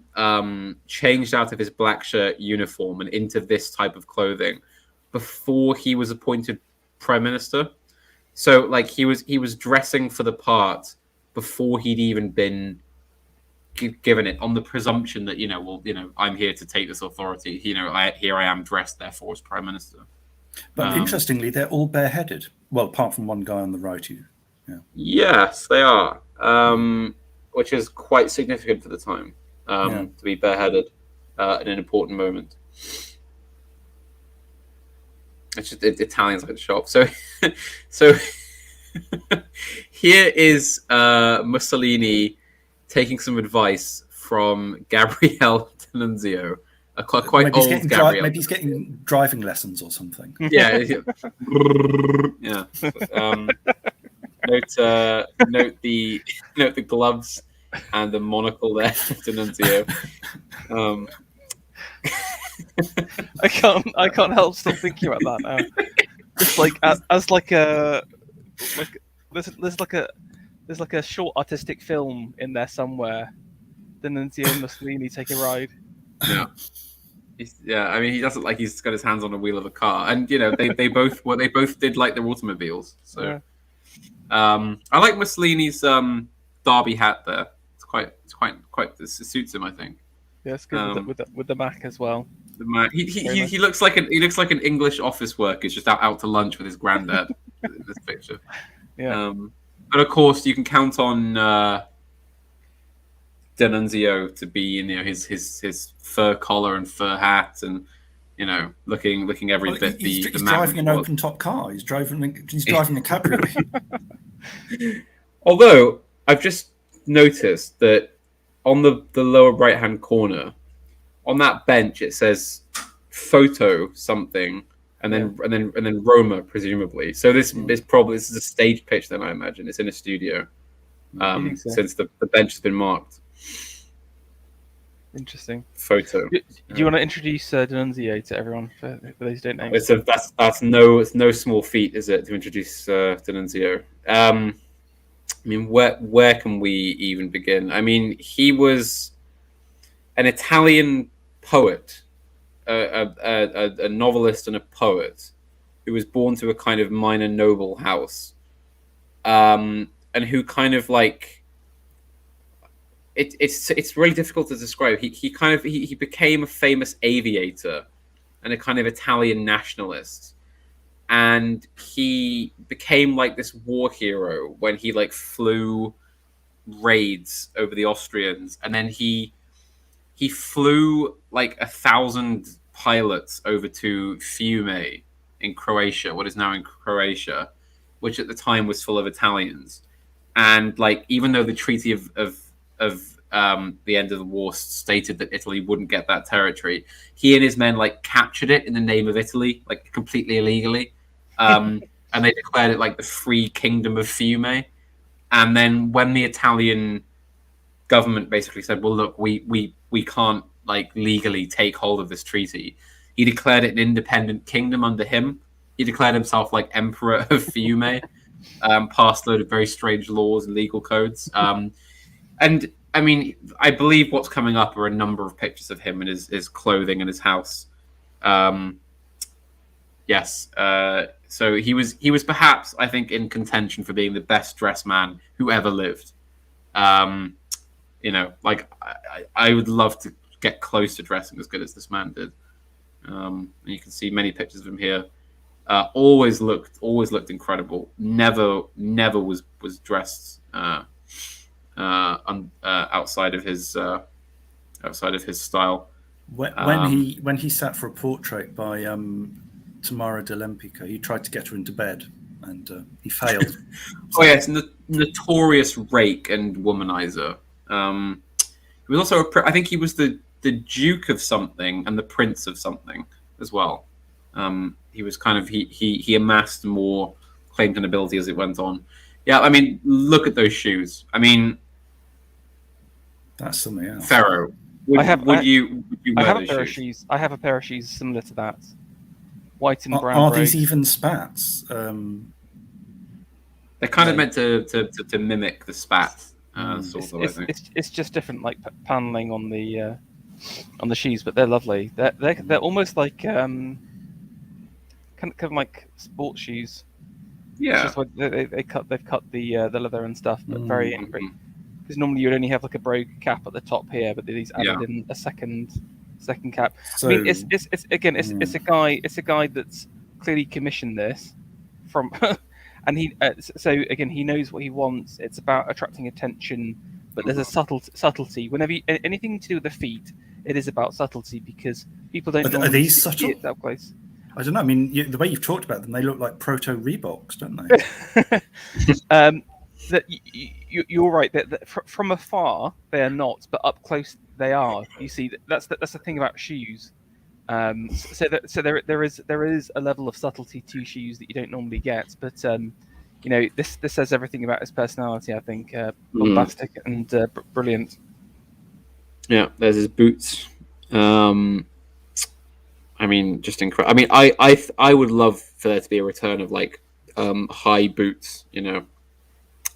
changed out of his black shirt uniform and into this type of clothing before he was appointed prime minister. So like he was dressing for the part before he'd even been given it, on the presumption that I'm here to take this authority. Here I am dressed, therefore, as prime minister. But interestingly, they're all bareheaded. Well, apart from one guy on the right. Yes, they are, which is quite significant for the time, to be bareheaded at an important moment. It's just Italians like to shop. So here is Mussolini taking some advice from Gabriele D'Annunzio, a quite maybe old Gabriele. Maybe he's getting driving lessons or something. Yeah. Note the gloves and the monocle there, D'Annunzio. I can't help still thinking about that now. Just like as like a there's like a short artistic film in there somewhere. D'Annunzio and Mussolini take a ride. Yeah. I mean, he doesn't like he's got his hands on the wheel of a car, and they both did like their automobiles. So I like Mussolini's derby hat there. It's quite it suits him, I think. Yeah, it's good with the Mac as well. The Mac. He looks like an English office worker. He's just out to lunch with his granddad in this picture. Yeah. But of course, you can count on D'Annunzio to be his fur collar and fur hat, and looking every bit. He's driving an open top car. He's driving a cabriolet. Although I've just noticed that on the lower right hand corner, on that bench, it says photo something, and then Roma, presumably. So this is a stage pitch. Then I imagine it's in a studio, since the bench has been marked. Interesting. Photo. Do you want to introduce D'Annunzio to everyone for those who don't know? It's no small feat, is it, to introduce D'Annunzio? I mean, where can we even begin? I mean, he was an Italian poet, a novelist and a poet who was born to a kind of minor noble house, and who kind of like it's really difficult to describe. He became a famous aviator and a kind of Italian nationalist. And he became like this war hero when he like flew raids over the Austrians, and then he flew like 1,000 pilots over to Fiume in Croatia, what is now in Croatia, which at the time was full of Italians. And like, even though the treaty of the end of the war stated that Italy wouldn't get that territory, he and his men like captured it in the name of Italy, like completely illegally. And they declared it like the free kingdom of Fiume. And then when the Italian government basically said, well, look, we can't like legally take hold of this treaty. He declared it an independent kingdom under him. He declared himself like emperor of Fiume, passed a load of very strange laws and legal codes. And I mean, I believe what's coming up are a number of pictures of him and his clothing and his house. Yes. So he was perhaps, I think, in contention for being the best dressed man who ever lived. You know, like I would love to get close to dressing as good as this man did. And you can see many pictures of him here. Always looked incredible. Never was dressed outside of his style. When he sat for a portrait by Tamara de Lempicka, he tried to get her into bed and he failed. Oh yes, notorious rake and womanizer. He was also I think he was the Duke of something and the Prince of something as well. He was kind of he amassed more claim to nobility as it went on. Yeah, I mean, look at those shoes. I mean, that's something else. Pharaoh, I have a pair of shoes. I have a pair of shoes similar to that. White and brown. Are these even spats? They're kind of meant to mimic the spat. Sort of, I think. It's just different, like paneling on the shoes, but they're lovely. They're almost like kind of like sports shoes. Yeah, it's just like they've cut the leather and stuff, but very angry. Because normally you'd only have like a brogue cap at the top here, but these added in a second cap. So, I mean, it's a guy that's clearly commissioned this from, and he knows what he wants. It's about attracting attention, but there's a subtlety. Whenever anything to do with the feet, it is about subtlety because people don't. Are these subtle? See it that place. I don't know. I mean, the way you've talked about them, they look like proto Reeboks, don't they? You're right. That from afar they are not, but up close they are. You see, that's the thing about shoes. So there is a level of subtlety to shoes that you don't normally get. But you know, this says everything about his personality. I think bombastic and brilliant. Yeah, there's his boots. I mean, just incredible. I mean, I would love for there to be a return of like high boots. You know,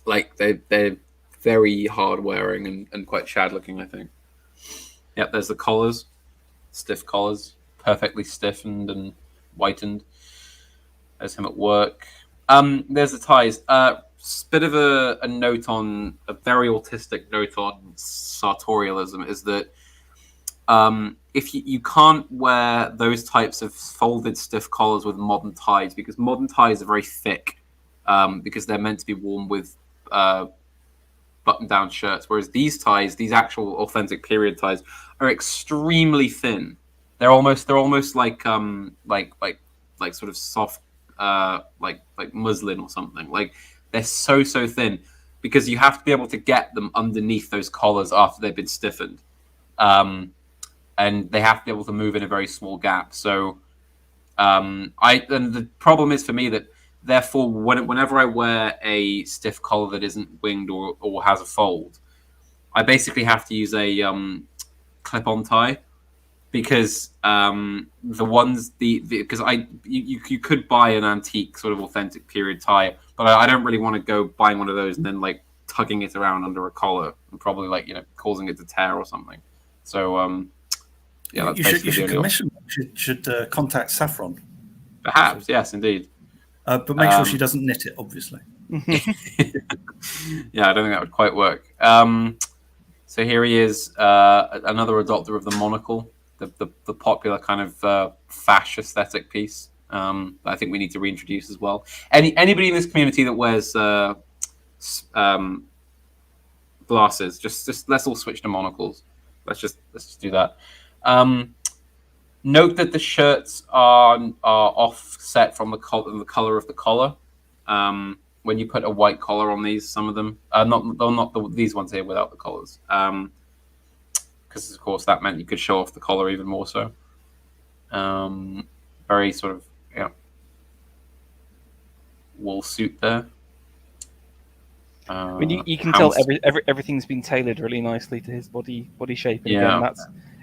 like they're very hard wearing and quite shad looking, I think. Yep, there's the collars, stiff collars, perfectly stiffened and whitened. There's him at work. There's the ties. Bit of a note on a very autistic note on sartorialism is that if you can't wear those types of folded stiff collars with modern ties because modern ties are very thick because they're meant to be worn with button-down shirts, whereas these ties, these actual authentic period ties, are extremely thin. They're almost like sort of soft like muslin or something. Like they're so thin because you have to be able to get them underneath those collars after they've been stiffened. And they have to be able to move in a very small gap. So and the problem is for me that therefore whenever I wear a stiff collar that isn't winged or has a fold, I basically have to use a clip-on tie because you could buy an antique sort of authentic period tie, but I don't really want to go buying one of those and then like tugging it around under a collar and probably like causing it to tear or something. So yeah, that's you should commission. Should contact Saffron. Perhaps, yes, indeed. But make sure she doesn't knit it, obviously. Yeah, I don't think that would quite work. So here he is, another adopter of the monocle, the popular kind of fash aesthetic piece. That I think we need to reintroduce as well. Anybody in this community that wears glasses, just let's all switch to monocles. Let's just do that. Note that the shirts are offset from the color of the collar. When you put a white collar on these, some of them, these ones here without the collars, because of course that meant you could show off the collar even more so. Very sort of wool suit there. I mean, you can tell everything's been tailored really nicely to his body shape. And again,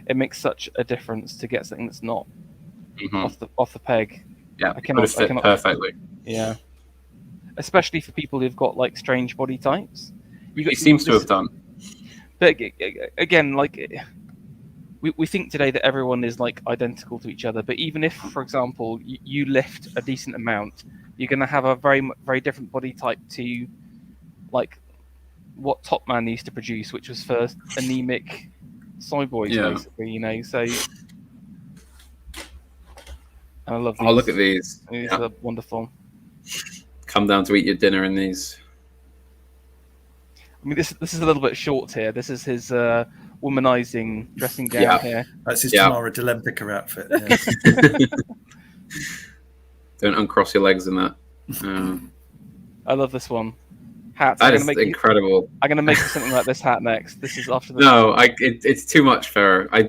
it makes such a difference to get something that's not Mm-hmm. off the peg. Yeah, it would fit perfectly. Yeah, especially for people who've got like strange body types. He seems to have done. But again, like we think today that everyone is like identical to each other. But even if, for example, you lift a decent amount, you're going to have a very different body type to like what Top Man used to produce, which was first anemic cyborgs, basically. You know, so. I love these. Oh, look at these. These are wonderful. Come down to eat your dinner in these. I mean, this is a little bit short here. This is his womanizing dressing gown here. That's his Tamara Delempica outfit. Yeah. Don't uncross your legs in that. I love this one. Hats. That is incredible. I'm going to make something like this hat next. This is after the... No, it's too much for her.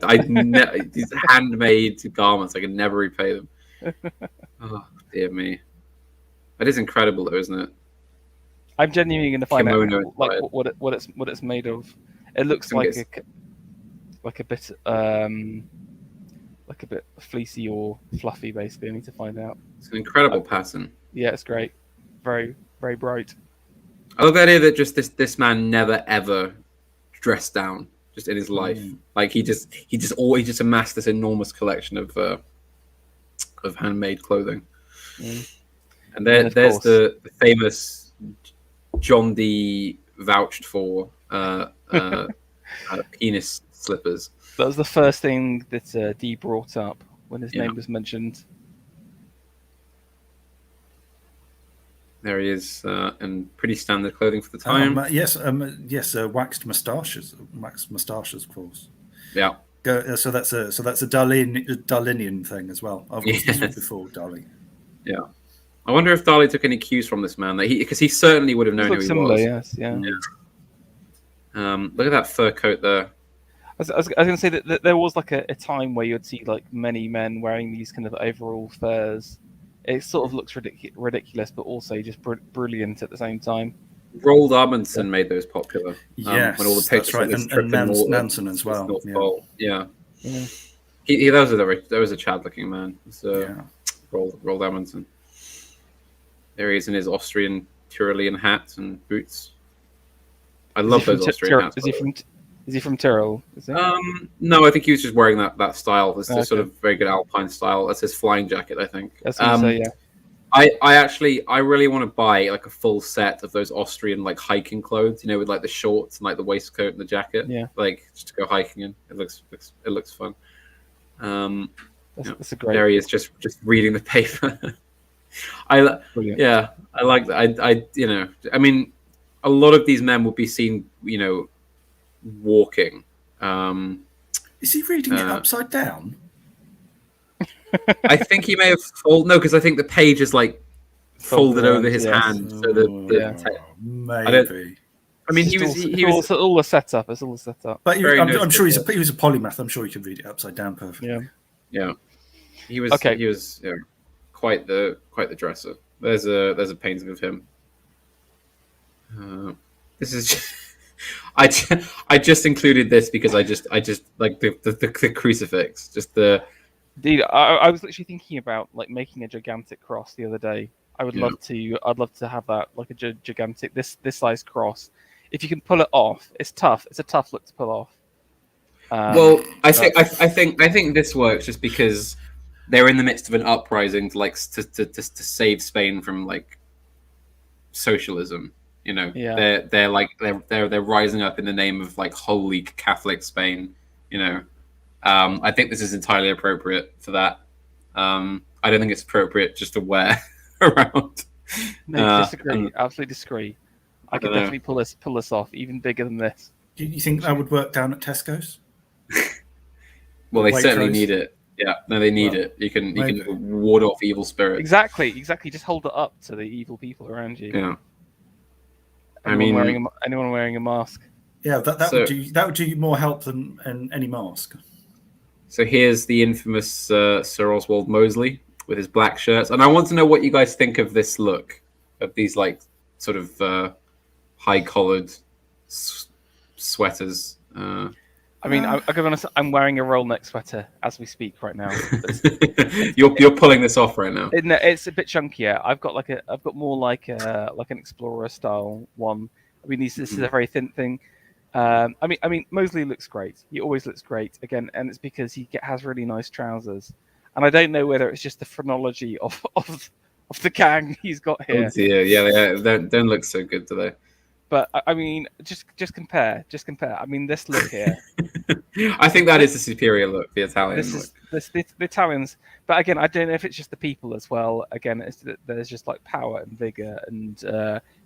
These handmade garments, I can never repay them. Oh, dear me. That is incredible, though, isn't it? I'm genuinely going to find out like what it's made of. It looks like a bit fleecy or fluffy, basically. I need to find out. It's an incredible pattern. Yeah, it's great. Very, very bright. I love the idea that just this man never ever dressed down just in his life. Like he just amassed this enormous collection of handmade clothing. And there's the famous John D vouched for penis slippers. That was the first thing that Dee brought up when his name was mentioned. There he is, in pretty standard clothing for the time. Yes, waxed moustaches, of course. Yeah. So that's a Darlinian thing as well. I've got this before Dali. Yeah. I wonder if Dali took any cues from this man, because he certainly would have known who he was. Yes, yeah. Look at that fur coat there. I was going to say that there was like a time where you'd see like many men wearing these kind of overall furs. It sort of looks ridiculous, but also just brilliant at the same time. Roald Amundsen made those popular. Yes, when all the pictures that's right, and Nansen as well. Yeah. That was a Chad-looking man. Roald Amundsen. There he is in his Austrian Tyrolean hat and boots. I love those Austrian hats. Is he from Tyrol? No, I think he was just wearing that style. It's this sort of very good Alpine style. That's his flying jacket, I think. That's what say, yeah. I really want to buy like a full set of those Austrian like hiking clothes, with like the shorts and like the waistcoat and the jacket. Yeah. Like just to go hiking in. It looks fun. That's a great. There he is, just reading the paper. I like that. I mean, a lot of these men will be seen, walking. Is he reading it upside down? I think he may have because I think the page is like folded over his hand. So maybe. I mean, he was all a setup. It's all a setup. But I'm sure he was a polymath. I'm sure he could read it upside down perfectly. Yeah. He was quite the dresser. There's a painting of him. This is. I just included this because I just like the crucifix. Dude, I was literally thinking about like making a gigantic cross the other day. I'd love to have that, like a gigantic this size cross. If you can pull it off, it's tough. It's a tough look to pull off. I think this works just because they're in the midst of an uprising to save Spain from like socialism. They're rising up in the name of like holy Catholic Spain. I think this is entirely appropriate for that. I don't think it's appropriate just to wear around. No, disagree. Absolutely disagree. I could definitely pull this off, even bigger than this. Do you think that would work down at Tesco's? Well, they certainly need it. Yeah, no, they need it. You can ward off evil spirits. Exactly. Just hold it up to the evil people around you. Yeah. Anyone wearing a mask. Yeah, that would do you more help than any mask. So here's the infamous Sir Oswald Mosley with his black shirts, and I want to know what you guys think of this look, of these like sort of high-collared sweaters. I mean, I'll be honest. I'm wearing a roll neck sweater as we speak right now. You're pulling this off right now. It's a bit chunkier. I've got more like an explorer style one. I mean, this is a very thin thing. I mean, Mosley looks great. He always looks great again, and it's because he has really nice trousers. And I don't know whether it's just the phrenology of the gang he's got here. Oh dear, yeah, they don't look so good, do they? But I mean, just compare. I mean, this look here. I think that is the superior look, the Italian look. The Italians. But again, I don't know if it's just the people as well. Again, there's just like power and vigor, and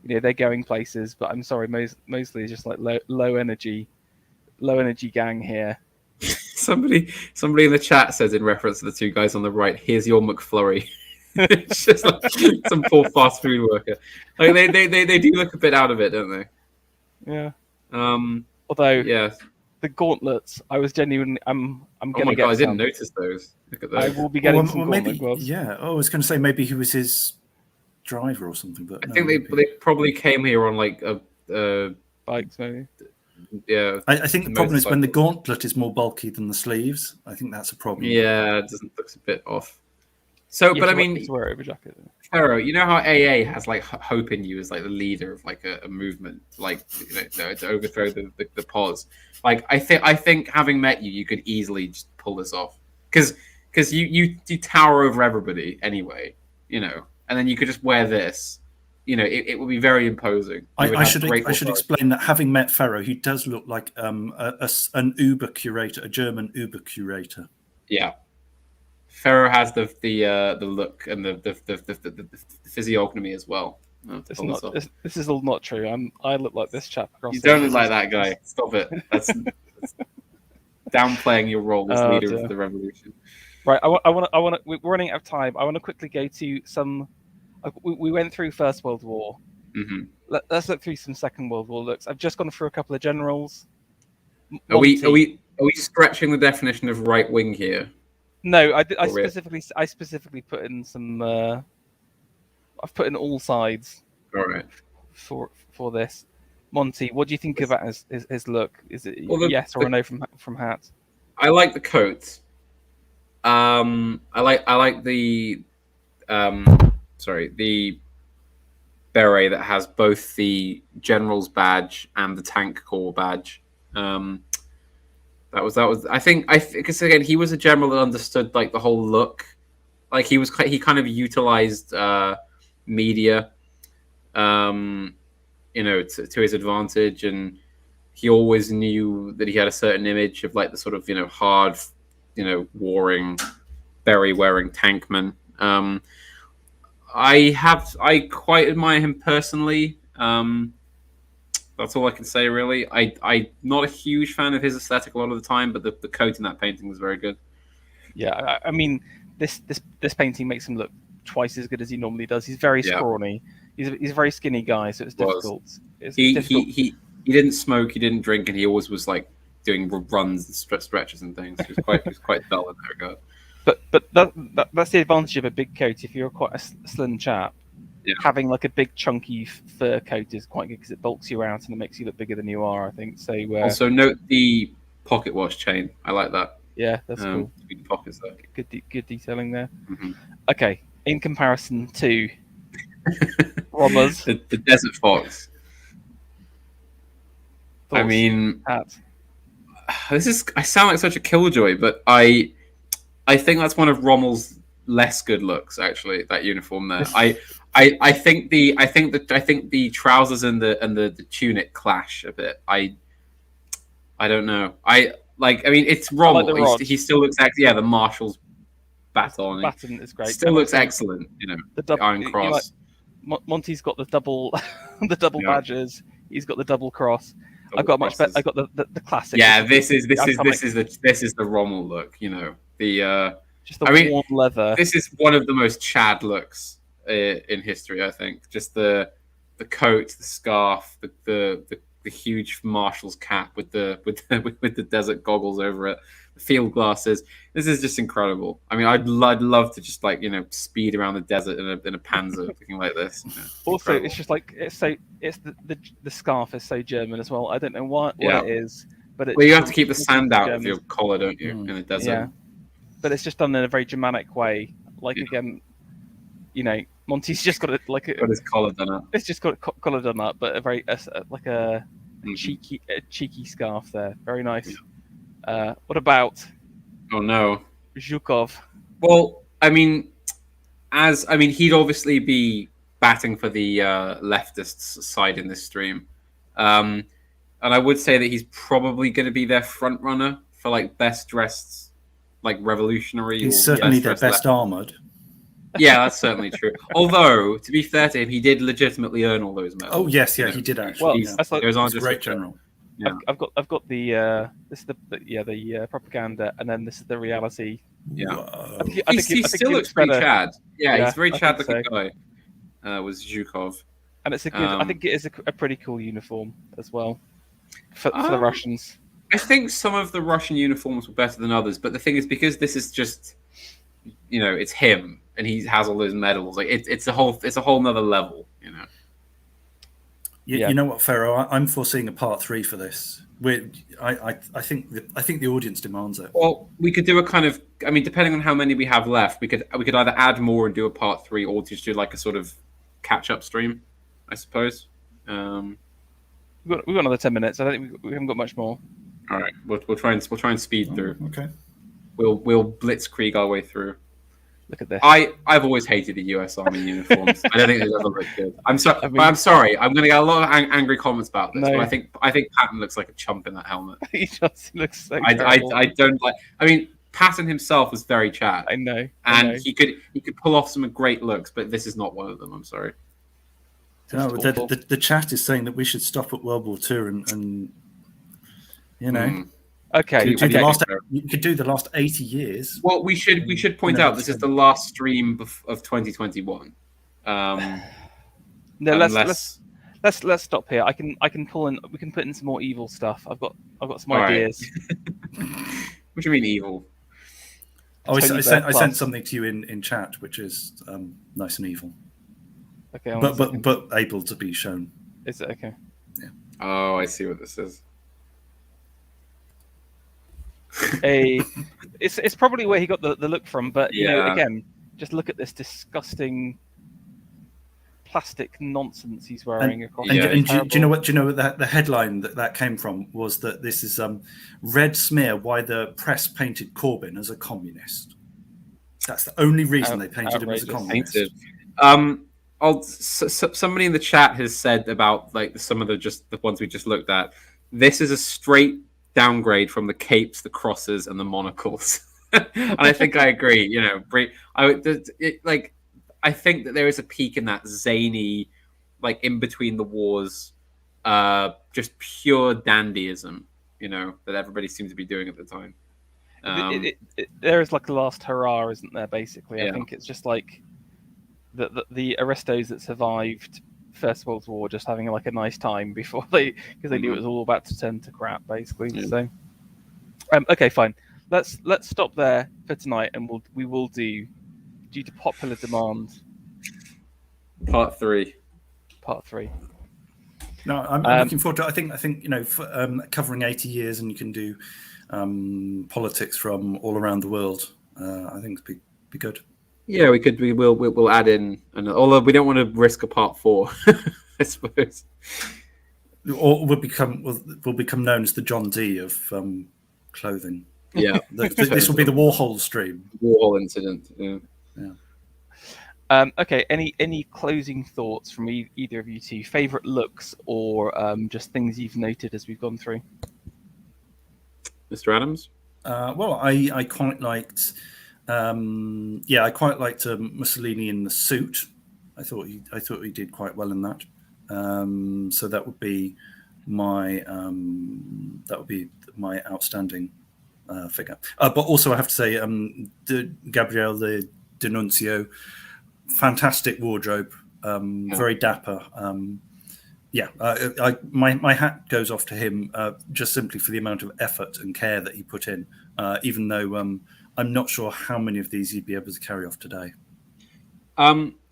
they're going places. But I'm sorry, mostly it's just like low energy gang here. Somebody in the chat says, in reference to the two guys on the right, "Here's your McFlurry." It's just like some poor fast food worker. Like they do look a bit out of it, don't they? Yeah. Although, yeah, the gauntlets, I was genuinely, I'm gonna get. Oh my god, I didn't some. notice those. Look at those. I will be getting some maybe, gauntlet gloves. yeah. Oh, I was going to say maybe he was his driver or something, but I think they probably came here on like a bikes, maybe. Yeah. I think the problem is when the gauntlet is more bulky than the sleeves. I think that's a problem. Yeah, it looks a bit off. So, but I mean, wear over jacket. Pharaoh, you know how AA has like hope in you as like the leader of like a movement, like to overthrow the pause. Like I think having met you, you could easily just pull this off because you tower over everybody anyway, and then you could just wear this. It would be very imposing. I should explain that having met Pharaoh, he does look like an Uber curator, a German Uber curator. Yeah. Pharaoh has the look and the physiognomy as well. This is all not true. I look like this chap. You don't look like that guy. Stop it. That's downplaying your role as leader of the revolution. Right. We're running out of time. I want to quickly go to some. We went through First World War. Mm-hmm. Let's look through some Second World War looks. I've just gone through a couple of generals. Are we stretching the definition of right wing here? No, I specifically put in some. I've put in all sides. All right. For this, Monty, what do you think about his look? Is it yes or a no from Hat? I like the coat. I like the the beret that has both the general's badge and the tank corps badge. That was. I think because again he was a general that understood like the whole look. Like he kind of utilized media, to his advantage, and he always knew that he had a certain image of like the sort of hard, warring, beret wearing tankman. I quite admire him personally. That's all I can say, really. I'm not a huge fan of his aesthetic a lot of the time, but the coat in that painting was very good. Yeah, I mean, this painting makes him look twice as good as he normally does. He's very scrawny. He's a very skinny guy, so it's difficult. He didn't smoke, he didn't drink, and he always was like doing runs and stretches and things. He was quite dull in that regard. But that's the advantage of a big coat. If you're quite a slim chap, having like a big chunky fur coat is quite good because it bulks you out and it makes you look bigger than you are, I think. So also note the pocket watch chain. I like that. Yeah, that's cool. Between the pockets there. Good detailing there. Mm-hmm. Okay, in comparison to Rommers, the Desert Fox. Thoughts? I mean, Hat. I sound like such a killjoy, but I think that's one of Rommel's less good looks. Actually, that uniform there. I think the trousers and the tunic clash a bit. I don't know. I mean, it's Rommel. Like he still looks the Marshall's baton. Baton is great. Still looks excellent. The Iron Cross. Monty's got the double badges. He's got the double cross. I've got much better. I got the classic. Yeah, this is the Rommel look. Just the worn leather. This is one of the most Chad looks in history. I think just the coat, the scarf, the huge Marshall's cap with the desert goggles over it, the field glasses. This is just incredible. I mean, I'd love to just speed around the desert in a Panzer looking like this. Also, incredible. It's just like the scarf is so German as well. I don't know what it is, but you have to keep the sand out of your collar, don't you, in the desert? Yeah, but it's just done in a very Germanic way. Like again, Monty's just got got his collar done up. It's just got collar done up, but a cheeky scarf there. Very nice. Yeah. What about? Oh no, Zhukov. Well, he'd obviously be batting for the leftists' side in this stream, and I would say that he's probably going to be their front runner for like best dressed, like revolutionary. He's certainly their best armored. Yeah, that's certainly true. Although, to be fair to him, he did legitimately earn all those medals. Oh yes, he did actually. Well, that's like, he's a great general. Yeah. I've got the this is the propaganda, and then this is the reality. Yeah, he still looks pretty Chad. Yeah, he's very Chad looking guy. Was Zhukov, and it's a good. I think it is a pretty cool uniform as well for the Russians. I think some of the Russian uniforms were better than others, but the thing is, because this is just, it's him, and he has all those medals. Like it's a whole nother level, You know what, Pharaoh? I'm foreseeing a part 3 for this. I think the audience demands it. Well, we could do a kind of. Depending on how many we have left, we could either add more and do a part 3, or just do like a sort of catch-up stream, I suppose. We've got another 10 minutes. I don't think we haven't got much more. All right, we'll try and speed through. Okay. We'll blitzkrieg our way through. Look at this. I've always hated the U.S. Army uniforms. I don't think they've ever looked good. I'm sorry. I'm going to get a lot of angry comments about this. No. But I think Patton looks like a chump in that helmet. He just looks so. I don't like. Patton himself was very Chad. I know. He could pull off some great looks, but this is not one of them. I'm sorry. No, the chat is saying that we should stop at World War II and Okay. You could do the last 80 years. Well, we should point out this is the last stream of 2021. No, let's stop here. I can pull in. We can put in some more evil stuff. I've got some ideas. What do you mean evil? Oh, I sent something to you in chat, which is nice and evil. Okay, but able to be shown. Is it okay? Yeah. Oh, I see what this is. It's probably where he got the look from, but again, just look at this disgusting plastic nonsense he's wearing across. Do you know what the headline that came from was that this is red smear why the press painted Corbyn as a communist. That's the only reason they painted him as a communist. Somebody in the chat has said about like some of the ones we just looked at. This is a straight downgrade from the capes, the crosses, and the monocles. And I think I agree. I think that there is a peak in that zany, like in between the wars, just pure dandyism. That everybody seems to be doing at the time. There is like the last hurrah, isn't there? Basically, I think it's just like the aristos that survived First World War just having like a nice time before because they knew it was all about to turn to crap, basically. Yeah. So, okay, fine. Let's stop there for tonight, and we will do, due to popular demand, part 3. No, I'm looking forward to it. I think covering 80 years, and you can do politics from all around the world. I think it'd be good. Yeah, we could. We'll add in, although we don't want to risk a part 4, I suppose. Or we'll become known as the John D of clothing. Yeah, this will be the Warhol stream. Warhol incident. Yeah. Okay. Any closing thoughts from either of you two? Favorite looks or just things you've noted as we've gone through? Mr. Adams. Well, I quite liked. I quite liked Mussolini in the suit. I thought he did quite well in that. So that would be my outstanding figure. But also I have to say, Gabriele D'Annunzio, fantastic wardrobe, very dapper. My hat goes off to him just simply for the amount of effort and care that he put in. Even though I'm not sure how many of these you'd be able to carry off today.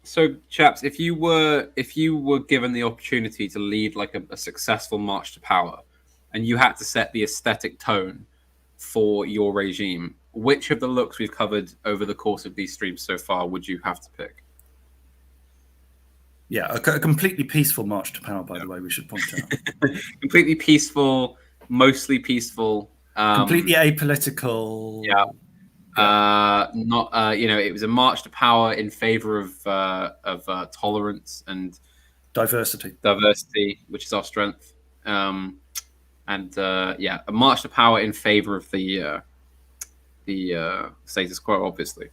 So, chaps, if you were given the opportunity to lead like a successful march to power, and you had to set the aesthetic tone for your regime, which of the looks we've covered over the course of these streams so far would you have to pick? Yeah, a completely peaceful march to power, by the way, we should point out. Completely peaceful, mostly peaceful. Completely apolitical. Yeah. Not it was a march to power in favor of tolerance and diversity, which is our strength. A march to power in favor of the status quo, obviously.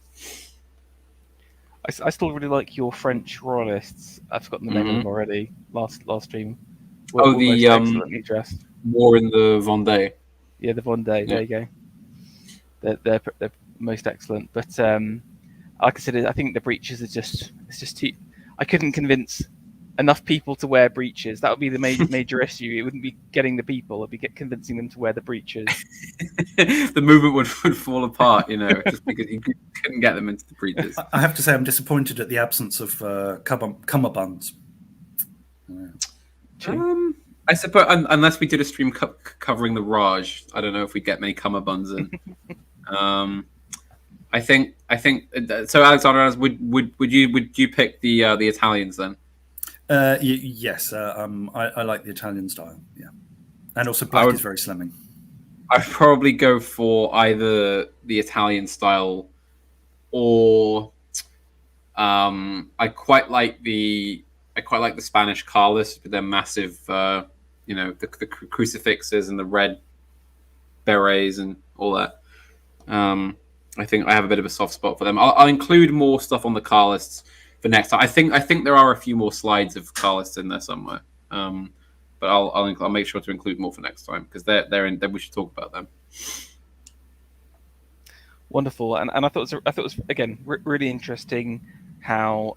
I still really like your French royalists. I've forgotten the name of them already. Last stream. The excellently dressed. War in the Vendée. Yeah, the Vendée. There you go. They're most excellent. But like I said, I think the breeches are just too. I couldn't convince enough people to wear breeches. That would be the major issue. It wouldn't be getting the people; it'd be convincing them to wear the breeches. The movement would fall apart, just because you couldn't get them into the breeches. I have to say, I'm disappointed at the absence of cummerbunds. I suppose unless we did a stream covering the Raj, I don't know if we'd get many cummerbunds in. I think so. Alexander, would you pick the Italians then? Yes, I like the Italian style. Yeah, and also black is very slimming. I'd probably go for either the Italian style, or I quite like the Spanish Carlists with their massive, the crucifixes and the red berets and all that. I think I have a bit of a soft spot for them. I'll include more stuff on the Carlists for next time. I think there are a few more slides of Carlists in there somewhere. But I'll make sure to include more for next time because they're in. Then we should talk about them. Wonderful, and I thought it was again really interesting how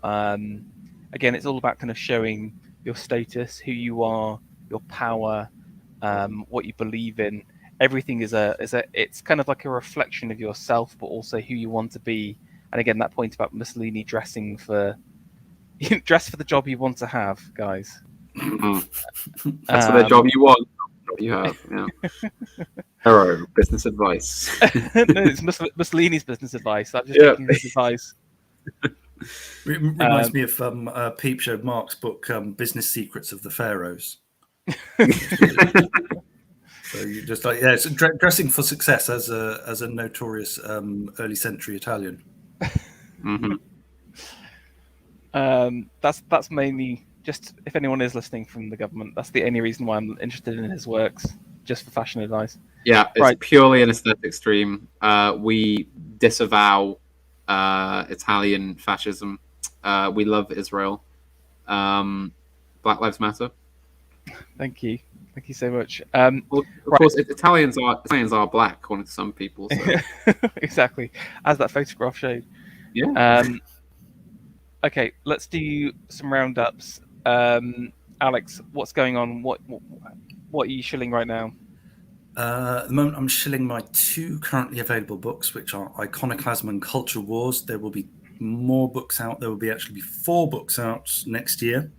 again it's all about kind of showing your status, who you are, your power, what you believe in. Everything it's kind of like a reflection of yourself, but also who you want to be. And again, that point about Mussolini dressing for the job you want to have, guys. Mm-hmm. That's for the job you want. Job you have. Yeah. Hero business advice. No, it's Mussolini's business advice. I'm just taking his advice. Reminds me of Peep Show Mark's book, Business Secrets of the Pharaohs. So you just it's dressing for success as a notorious early century Italian. Mm-hmm. That's mainly just if anyone is listening from the government. That's the only reason why I'm interested in his works, just for fashion advice. Yeah, it's purely an aesthetic stream. We disavow Italian fascism. We love Israel. Black Lives Matter. Thank you so much. Well, of course, Italians are black, according to some people. So. Exactly, as that photograph showed. Yeah. Okay, let's do some roundups. Alex, what's going on? What are you shilling right now? At the moment, I'm shilling my 2 currently available books, which are Iconoclasm and Culture Wars. There will be more books out. There will actually be 4 books out next year,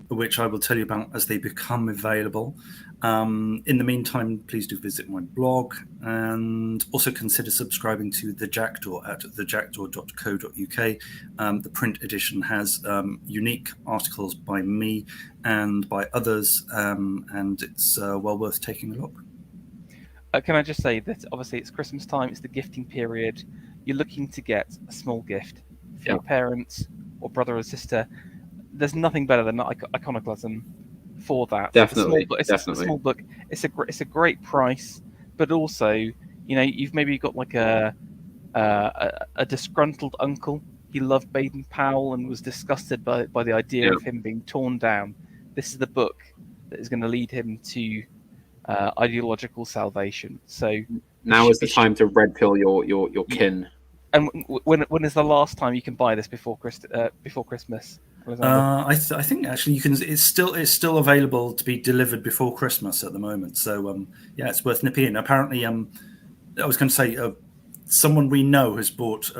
which I will tell you about as they become available. In the meantime, please do visit my blog and also consider subscribing to The Jackdaw at thejackdaw.co.uk. The print edition has unique articles by me and by others, and it's well worth taking a look. Can I just say that obviously it's Christmas time, it's the gifting period. You're looking to get a small gift for your parents or brother or sister. There's nothing better than Iconoclasm for that. Definitely, it's a small book. It's a great price, but also, you've maybe got like a disgruntled uncle. He loved Baden-Powell and was disgusted by the idea of him being torn down. This is the book that is going to lead him to ideological salvation. So now is the time to red pill your kin. And when is the last time you can buy this before Christmas? I think actually you can. It's still available to be delivered before Christmas at the moment. So it's worth nipping in. Apparently, I was going to say someone we know has bought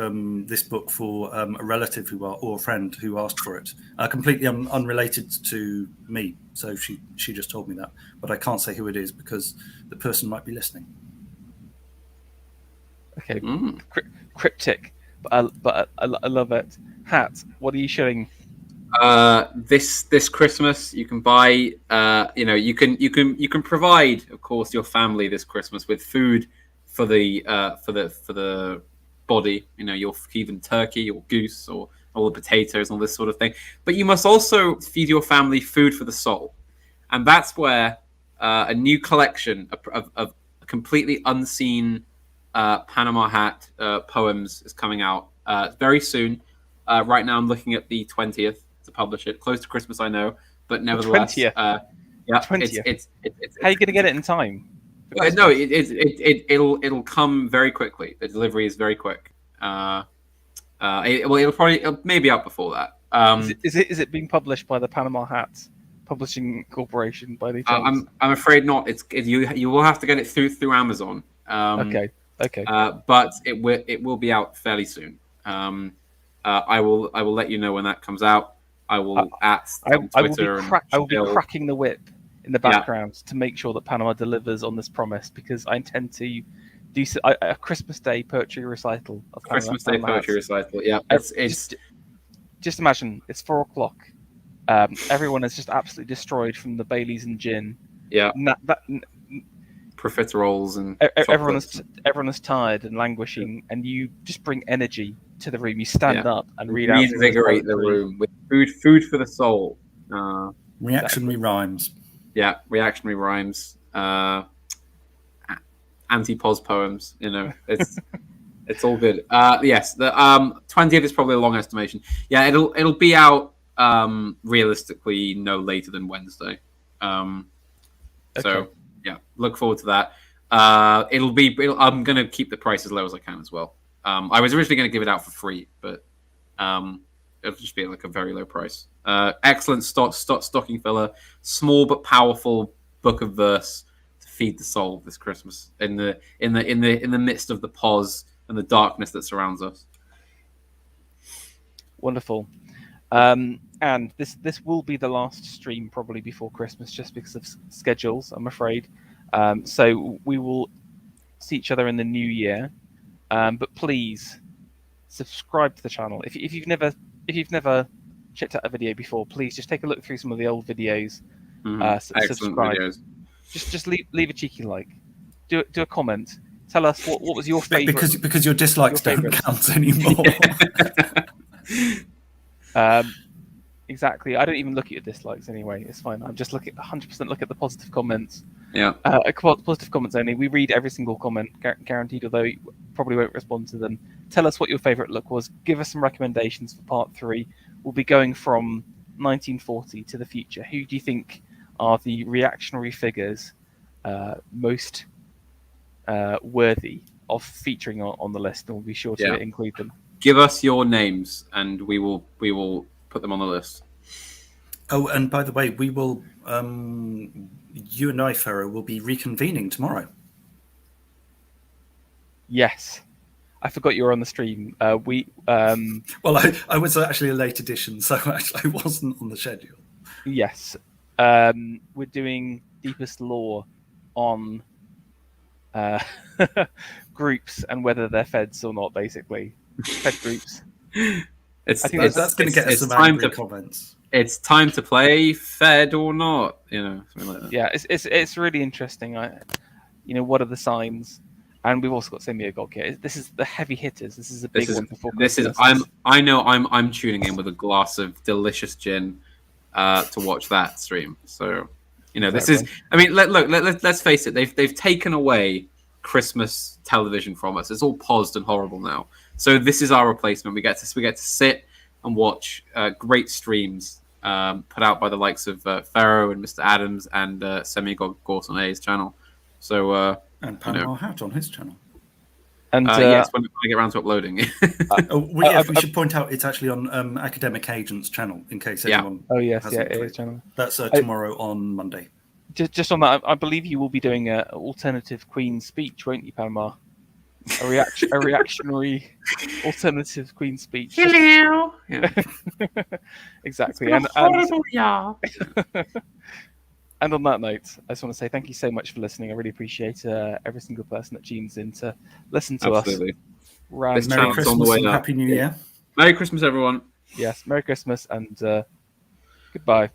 this book for a relative or a friend who asked for it, completely unrelated to me. So she just told me that, but I can't say who it is because the person might be listening. Okay, cryptic, but I love it. Hat, what are you showing? This Christmas you can buy. You can provide, of course, your family this Christmas with food for the body. You'll even turkey or goose or all the potatoes and all this sort of thing. But you must also feed your family food for the soul, and that's where a new collection of completely unseen Panama Hat poems is coming out very soon. Right now, I'm looking at the 20th to publish it. Close to Christmas, I know, but nevertheless, 20th. Yeah, 20th. It's how are you going to get it in time? No, it'll come very quickly. The delivery is very quick. It'll maybe out before that. Is it being published by the Panama Hat Publishing Corporation by any chance? I'm afraid not. You will have to get it through Amazon. Okay. But it will be out fairly soon. I will let you know when that comes out. I will Twitter. I will be cracking the whip in the background to make sure that Panama delivers on this promise, because I intend to do a Christmas Day poetry recital of Christmas Day poetry recital. Yeah, just imagine it's 4:00. Everyone is just absolutely destroyed from the Baileys and gin. Yeah, profiteroles and everyone is tired and languishing, and you just bring energy to the room. You stand up and reinvigorate the room with food for the soul. Reactionary rhymes. Yeah, reactionary rhymes. Anti-pos poems. It's all good. Yes, the 20th is probably a long estimation. Yeah, it'll be out realistically no later than Wednesday. So yeah, look forward to that. I'm going to keep the price as low as I can as well. I was originally going to give it out for free, but it'll just be like a very low price. Excellent stocking filler, small but powerful book of verse to feed the soul this Christmas in the midst of the pause and the darkness that surrounds us. Wonderful. And this will be the last stream probably before Christmas, just because of schedules, I'm afraid. So we will see each other in the new year. But please subscribe to the channel. If you've never checked out a video before, please just take a look through some of the old videos. Subscribe. Videos. Just leave a cheeky like. Do a comment. Tell us what was your favorite. Because your dislikes don't count anymore. Exactly. I don't even look at your dislikes anyway. It's fine. I'm just 100% look at the positive comments. Yeah. Positive comments only. We read every single comment, guaranteed, although you probably won't respond to them. Tell us what your favourite look was. Give us some recommendations for part 3. We'll be going from 1940 to the future. Who do you think are the reactionary figures most worthy of featuring on the list? And we'll be sure to include them. Give us your names, and we will put them on the list. Oh, and by the way, we will. You and I, Ferro, will be reconvening tomorrow. Yes, I forgot you were on the stream. Well, I was actually a late edition, so actually I wasn't on the schedule. Yes, we're doing Deepest Lore on groups and whether they're feds or not. Basically, fed groups. I think that's going to get us some angry comments. It's time to play fed or not, something like that. Yeah, it's really interesting. What are the signs? And we've also got Semi-Agog here. This is the heavy hitters. This is a big one before Christmas. I'm tuning in with a glass of delicious gin to watch that stream. So, this is. I mean, let's face it. They've taken away Christmas television from us. It's all paused and horrible now. So this is our replacement. We get to sit and watch great streams put out by the likes of Pharaoh and Mr. Adams and Semi-Agog, of course, on A's channel. So and Panama Hat on his channel. And yes, when I get around to uploading. We should point out it's actually on Academic Agent's channel in case anyone. Oh yes, A's channel. That's tomorrow on Monday. Just on that, I believe you will be doing an alternative Queen's speech, won't you, Panama? a reactionary alternative Queen's speech. Hello. Yeah. Exactly. Yeah. And on that note, I just want to say thank you so much for listening. I really appreciate every single person that tunes in to listen to us. Merry Christmas on the way and Happy New Year. Merry Christmas, everyone. Yes, Merry Christmas and goodbye.